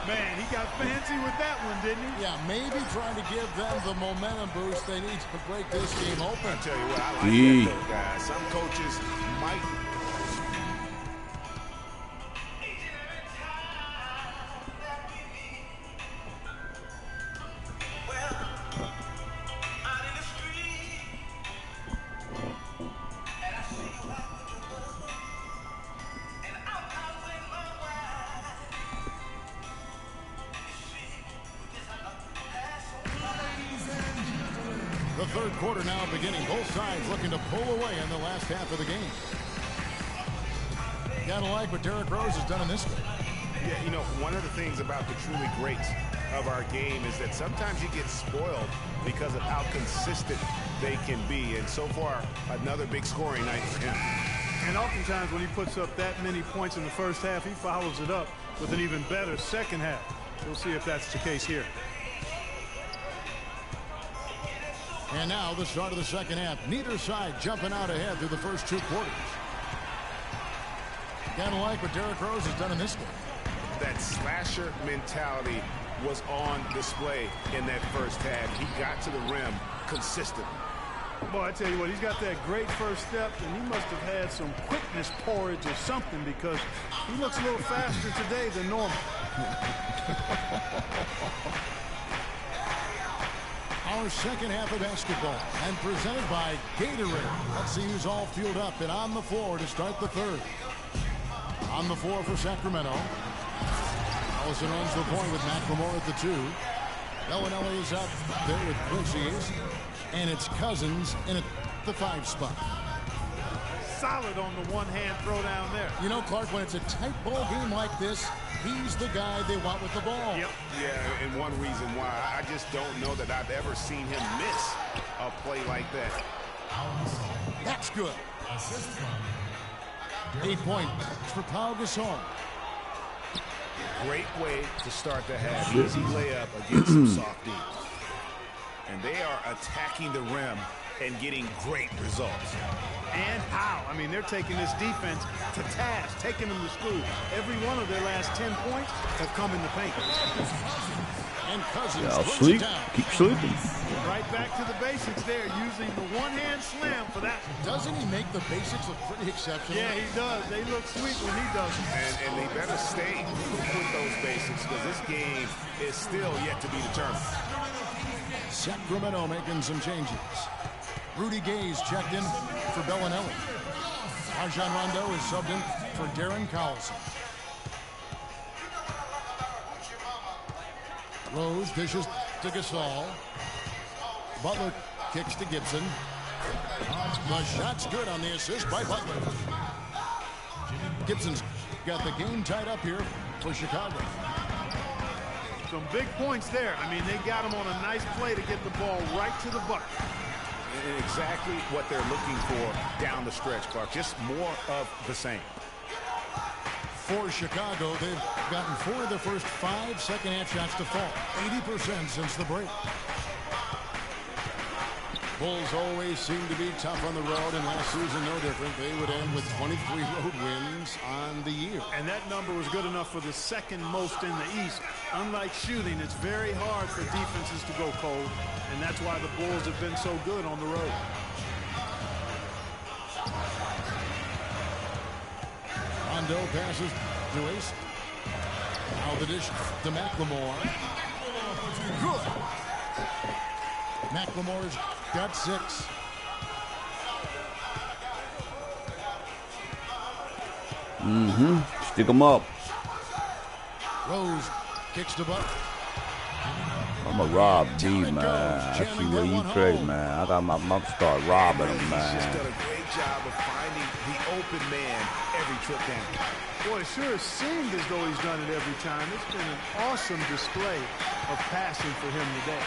Man, he got fancy with that one, didn't he? Yeah, maybe trying to give them the momentum boost they need to break this game open. I tell you what, I like Yeah. that though, guys. Some coaches might. The third quarter now beginning. Both sides looking to pull away in the last half of the game. Gotta like what Derrick Rose has done in this game. Yeah, you know, one of the things about the truly greats of our game is that sometimes you get spoiled because of how consistent they can be. And so far, another big scoring night for him. And oftentimes when he puts up that many points in the first half, he follows it up with an even better second half. We'll see if that's the case here. And now the start of the second half. Neither side jumping out ahead through the first two quarters. Gotta like what Derrick Rose has done in this game. That slasher mentality was on display in that first half. He got to the rim consistently. Boy, I tell you what, he's got that great first step, and he must have had some quickness porridge or something because he looks a little faster today than normal. Our second half of basketball and presented by Gatorade. Let's see who's all fueled up and on the floor to start the third. On the floor for Sacramento. Allison runs the point with McLemore at the 2. Bellinelli is out there with Quincy. And it's Cousins in at the 5 spot. Solid on the one-hand throw down there. You know, Clark, when it's a tight ball game like this, he's the guy they want with the ball. Yep. Yeah, and one reason why I just don't know that I've ever seen him miss a play like that. That's good. 8 points for Pau Gasol. Great way to start the half. Easy layup against some soft D's. And they are attacking the rim and getting great results. And how? I mean, they're taking this defense to task, taking them to school. Every one of their last 10 points have come in the paint. And Cousins I'll sleep. Keep sleeping. Right back to the basics there, using the one-hand slam for that. Doesn't he make the basics look pretty exceptional? Yeah, he does. They look sweet when he does it. And they better stay with those basics because this game is still yet to be determined. Sacramento making some changes. Rudy Gay's checked in for Bellinelli. Rajon Rondo is subbed in for Darren Collison. Rose dishes to Gasol. Butler kicks to Gibson. The shot's good on the assist by Butler. Gibson's got the game tied up here for Chicago. Some big points there. I mean, they got him on a nice play to get the ball right to the bucket. And exactly what they're looking for down the stretch, Clark. Just more of the same. For Chicago, they've gotten 4 of their first 5 second-half shots to fall. 80% since the break. Bulls always seem to be tough on the road, and last season no different. They would end with 23 road wins on the year. And that number was good enough for the second most in the East. Unlike shooting, it's very hard for defenses to go cold, and that's why the Bulls have been so good on the road. Rondo passes to Ace. Now the dish to McLemore. Good. McLemore's got 6. Stick them up. Rose kicks to Butler. I'm a rob D, man. I see where you trade, man. I'm start robbing them, He's man. just done a great job of finding the open man every trip down. Boy, it sure seemed as though he's done it every time. It's been an awesome display of passing for him today.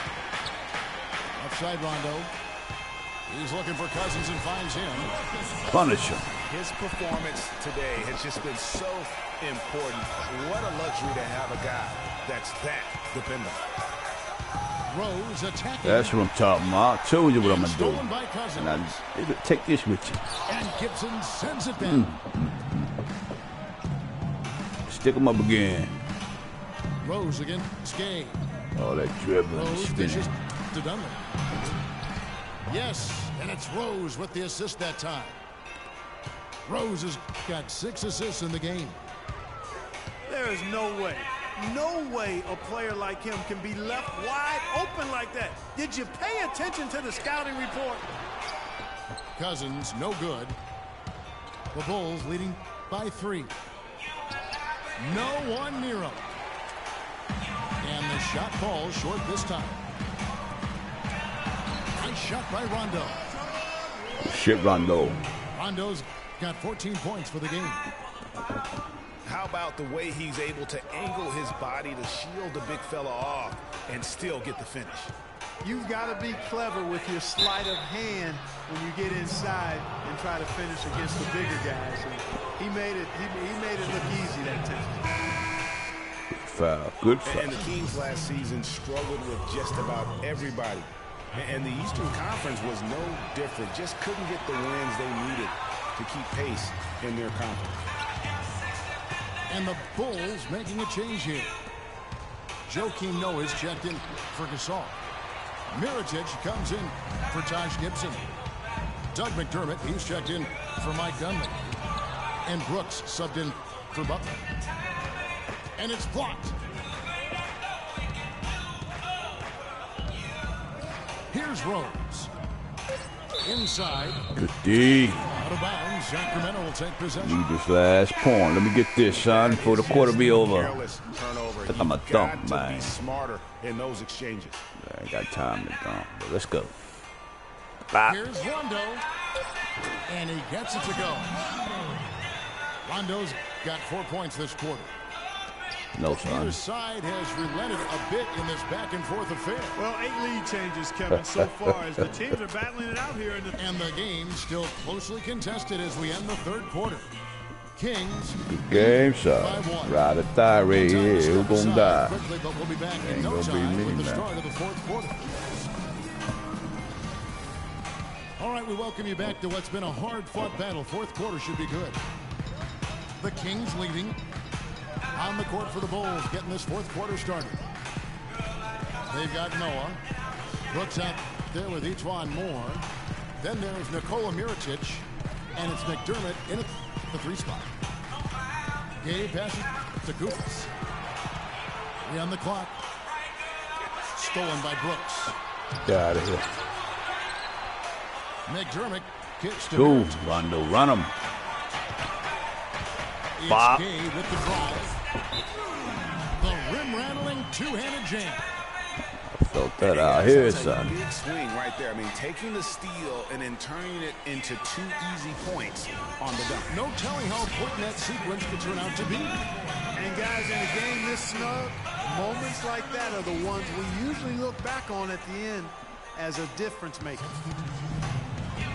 Outside Rondo. He's looking for Cousins and finds him. Punish him. His performance today has just been so important. What a luxury to have a guy that's that dependable. Rose attacking. That's what I'm talking about. I told you what I'm going to do. Stolen by Cousins. And take this with you. And Gibson sends it down. Stick them up again. Rose against Gay. Oh, that dribbling. Rose dishes Spinning. to Dunlap. Yes, and it's Rose with the assist that time. Rose has got 6 assists in the game. There is no way a player like him can be left wide open like that. Did you pay attention to the scouting report? Cousins, no good. The Bulls leading by 3. No one near him. And the shot falls short this time. Nice shot by Rondo. Shit, Rondo. Rondo's got 14 points for the game. How about the way he's able to angle his body to shield the big fella off and still get the finish? You've got to be clever with your sleight of hand when you get inside and try to finish against the bigger guys. And he made it look easy that time. Foul. Good foul. And the Kings last season struggled with just about everybody. And the Eastern Conference was no different. Just couldn't get the wins they needed to keep pace in their conference. And the Bulls making a change here. Joakim Noah is checked in for Gasol. Mirotic comes in for Taj Gibson. Doug McDermott, he's checked in for Mike Dunleavy. And Brooks subbed in for Butler. And it's blocked. Here's Rose. Inside. Good D. Out of bounds. Sacramento will take possession. Need this last point. Let me get this, son, before the quarter be over. Turnover. I'm a dunk, man. Be smarter in those exchanges. I ain't got time to dunk, but let's go. Here's Rondo. And he gets it to go. Rondo's got 4 points this quarter. No, son. Either side has relented a bit in this back-and-forth affair. Well, 8 lead changes, Kevin, so far as the teams are battling it out here. And the game still closely contested as we end the third quarter. Kings. Good game, son. Ride or die right here. Who's gonna die? Quickly, but we'll be back in Ain't no gonna be time me, with the man. start of the fourth quarter. All right, we welcome you back to what's been a hard-fought battle. Fourth quarter should be good. The Kings leading. On the court for the Bulls, getting this fourth quarter started. They've got Noah. Brooks out there with Etuan Moore. Then there's Nikola Mirotic, and it's McDermott in at the 3 spot. Gay passes to Kufis. 3 on the clock. Stolen by Brooks. Get out of here. McDermott kicks to Go, Mirotic. Rondo, run him. It's Bop. Gay with the drive. The rim-rattling two-handed jam. I felt that out here, That's a son. big swing right there. I mean, taking the steal and then turning it into 2 easy points on the dunk. No telling how important that sequence could turn out to be. And guys, in a game this snug, moments like that are the ones we usually look back on at the end as a difference maker.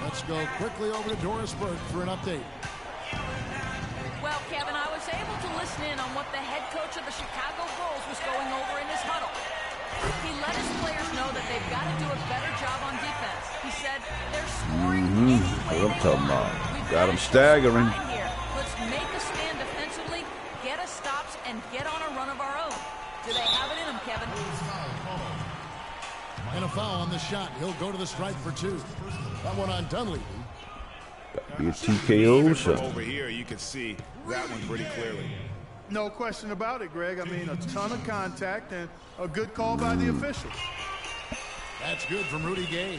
Let's go quickly over to Doris Burke for an update. Well, Kevin, I was able to listen in on what the head coach of the Chicago Bulls was going over in his huddle. He let his players know that they've got to do a better job on defense. He said they're scoring anyway. What I'm talking about. We've Got to him show staggering. sign here. Let's make a stand defensively, get us stops, and get on a run of our own. Do they have it in them, Kevin? And a foul on the shot. He'll go to the stripe for 2. That one on Dunleavy. Be a TKO, Even from son. over here, you can see that one pretty clearly. No question about it, Greg. I mean, a ton of contact and a good call by the officials. That's good from Rudy Gay.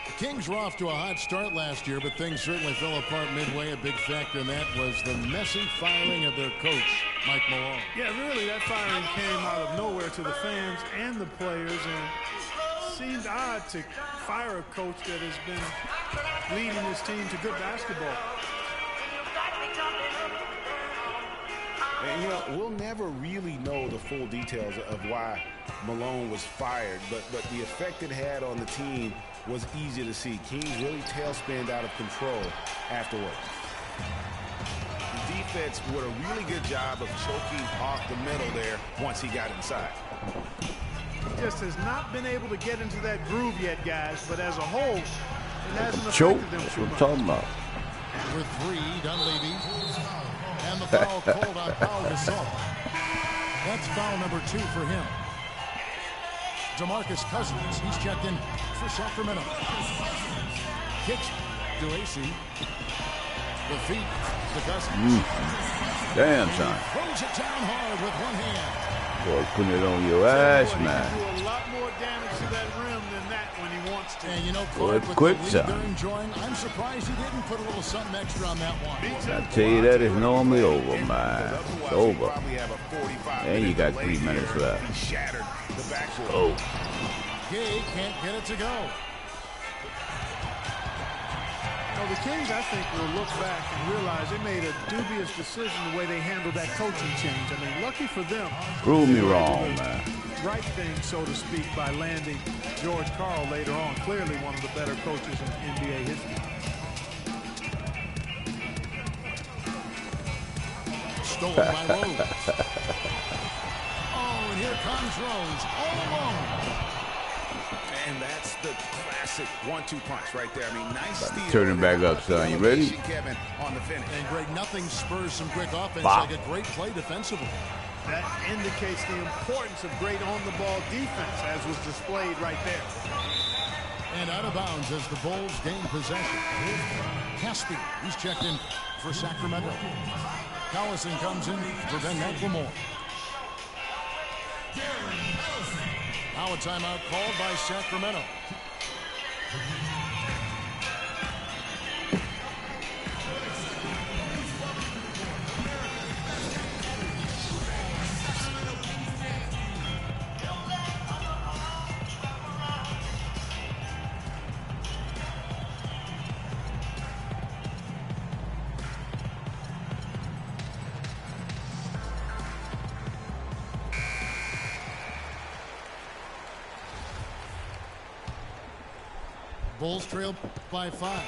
The Kings were off to a hot start last year, but things certainly fell apart midway. A big factor in that was the messy firing of their coach, Mike Malone. Yeah, really, that firing came out of nowhere to the fans and the players, and seemed odd to fire a coach that has been leading his team to good basketball. And, you know, we'll never really know the full details of why Malone was fired, but the effect it had on the team was easy to see. Kings really tailspinned out of control afterwards. The defense did a really good job of choking off the middle there once he got inside. He just has not been able to get into that groove yet, guys, but as a whole, it hasn't Choke. affected them That's too what I'm much. talking about. With 3, Dunleavy. And the foul called on Pau Gasol. That's foul number 2 for him. DeMarcus Cousins, he's checked in for Sacramento. Kicks to AC. The feet to Cousins. Damn, son. Throws it down hard with one hand. Boy, putting it on your ass, He man. can do a lot more damage to that rim than that when he wants to. And you know, Clark, with the Quitson. lead they're enjoying, I'm surprised he didn't put a little something extra on that one. I tell you, that is normally over, man. It's over. Probably have a 45 And you got minute 3 delay minutes here. left. He shattered the backboard. Oh. Gay can't get it to go. Well, the Kings, I think, will look back and realize they made a dubious decision the way they handled that coaching change. I mean, lucky for them. Prove me wrong, man. Right thing, so to speak, by landing George Karl later on. Clearly one of the better coaches in NBA history. Stolen by Rose. Oh, and here comes Rose all alone. And that's the classic 1-2 punch right there. I mean, nice steal. Turn it back up, son. You ready? Kevin on the finish. And Greg, nothing spurs some quick offense Wow. like a great play defensively. That indicates the importance of great on-the-ball defense, as was displayed right there. And out of bounds as the Bulls gain possession. Caspi, he's checked in for Sacramento. Collison comes in for Ben McLemore. Now a timeout called by Sacramento. Bulls trail by 5.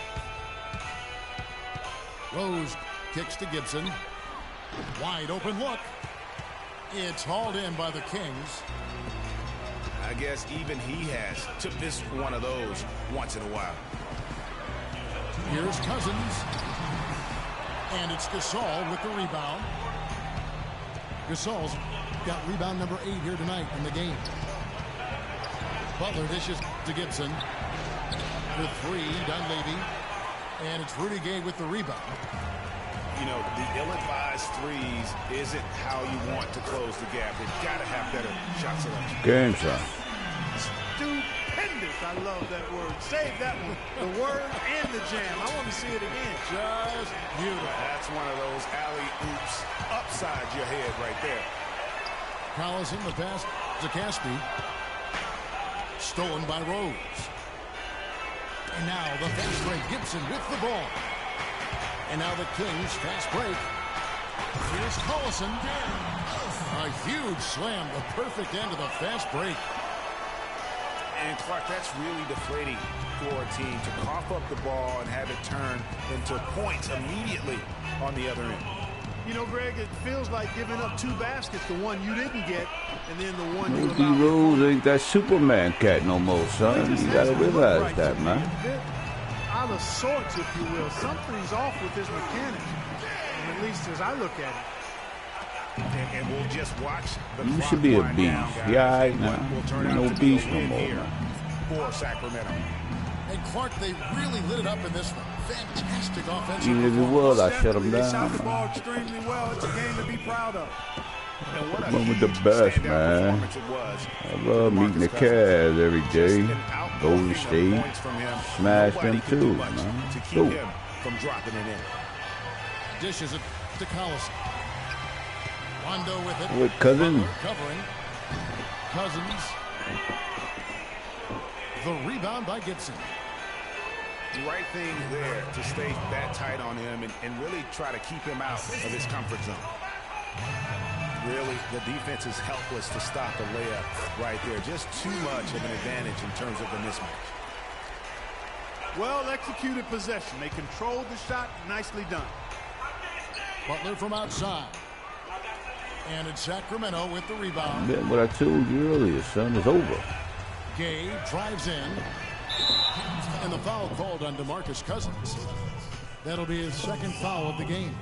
Rose kicks to Gibson. Wide open look. It's hauled in by the Kings. I guess even he has to miss one of those once in a while. Here's Cousins. And it's Gasol with the rebound. Gasol's got rebound number 8 here tonight in the game. Butler dishes to Gibson. With 3, Dunleavy. And it's Rudy Gay with the rebound. You know, the ill-advised threes isn't how you want to close the gap. They've got to have better shot selection. Game, son. Stupendous. I love that word. Save that one. The word and the jam. I want to see it again. Just beautiful. That's one of those alley-oops upside your head right there. Collison the pass to Caspi. Stolen by Rose. And now the fast break. Gibson with the ball. And now the Kings fast break. Here's Collison. A huge slam. The perfect end of the fast break. And Clark, that's really deflating for a team to cough up the ball and have it turn into points immediately on the other end. You know, Greg, it feels like giving up 2 baskets, the one you didn't get, and then the one you D Rose ain't that Superman cat no more, son. You gotta realize that, man. Out of sorts, if you will. Something's off with his mechanics, at least as I look at it. And we'll just watch the You clock should be a wind beast. down, guys. Yeah, I know. What will turn No out to be beast a no win more, here man. for Sacramento. And Clark, they really lit it up in this one. Fantastic offensive Even if it performance. was, I shut him They down, shot the man. ball extremely well. It's a game to be proud of. And what a One with the huge best, standout man. performance it was. I love meeting the Cavs every day. Golden State. Smash them too, man. To keep Ooh. him from dropping it in. Dishes it to Collison. Rondo with it. With Cousins. Butler covering. Cousins. The rebound by Gibson. The right thing there to stay that tight on him and really try to keep him out of his comfort zone. Really, the defense is helpless to stop the layup right there. Just too much of an advantage in terms of the mismatch. Well executed possession. They controlled the shot. Nicely done. Butler from outside. And it's Sacramento with the rebound. That's what I told you earlier, son. It's over. Gay drives in. And the foul called on DeMarcus Cousins. That'll be his 2nd foul of the game.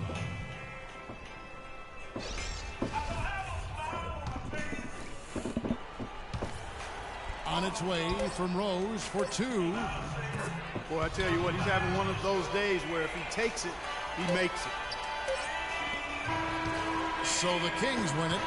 On its way from Rose for 2. Boy, I tell you what, he's having one of those days where if he takes it, he makes it. So the Kings win it.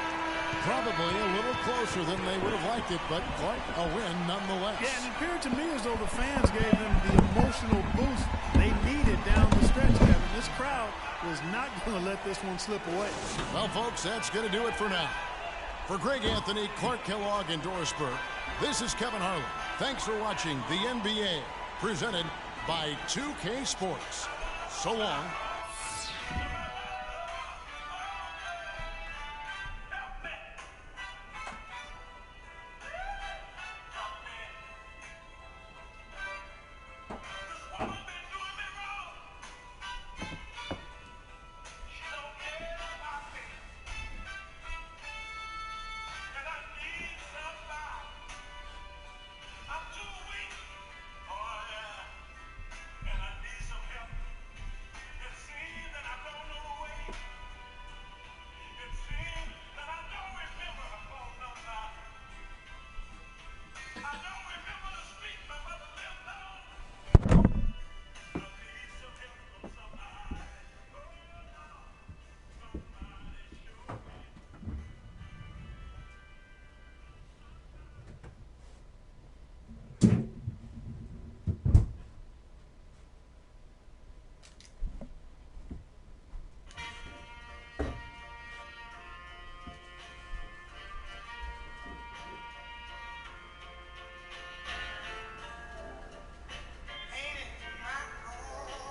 Probably a little closer than they would have liked it, but quite a win nonetheless. Yeah, and it appeared to me as though the fans gave them the emotional boost they needed down the stretch, Kevin. This crowd was not going to let this one slip away. Well, folks, that's going to do it for now. For Greg Anthony, Clark Kellogg, and Doris Burke, This is Kevin Harlan. Thanks for watching the NBA, presented by 2K Sports. So long.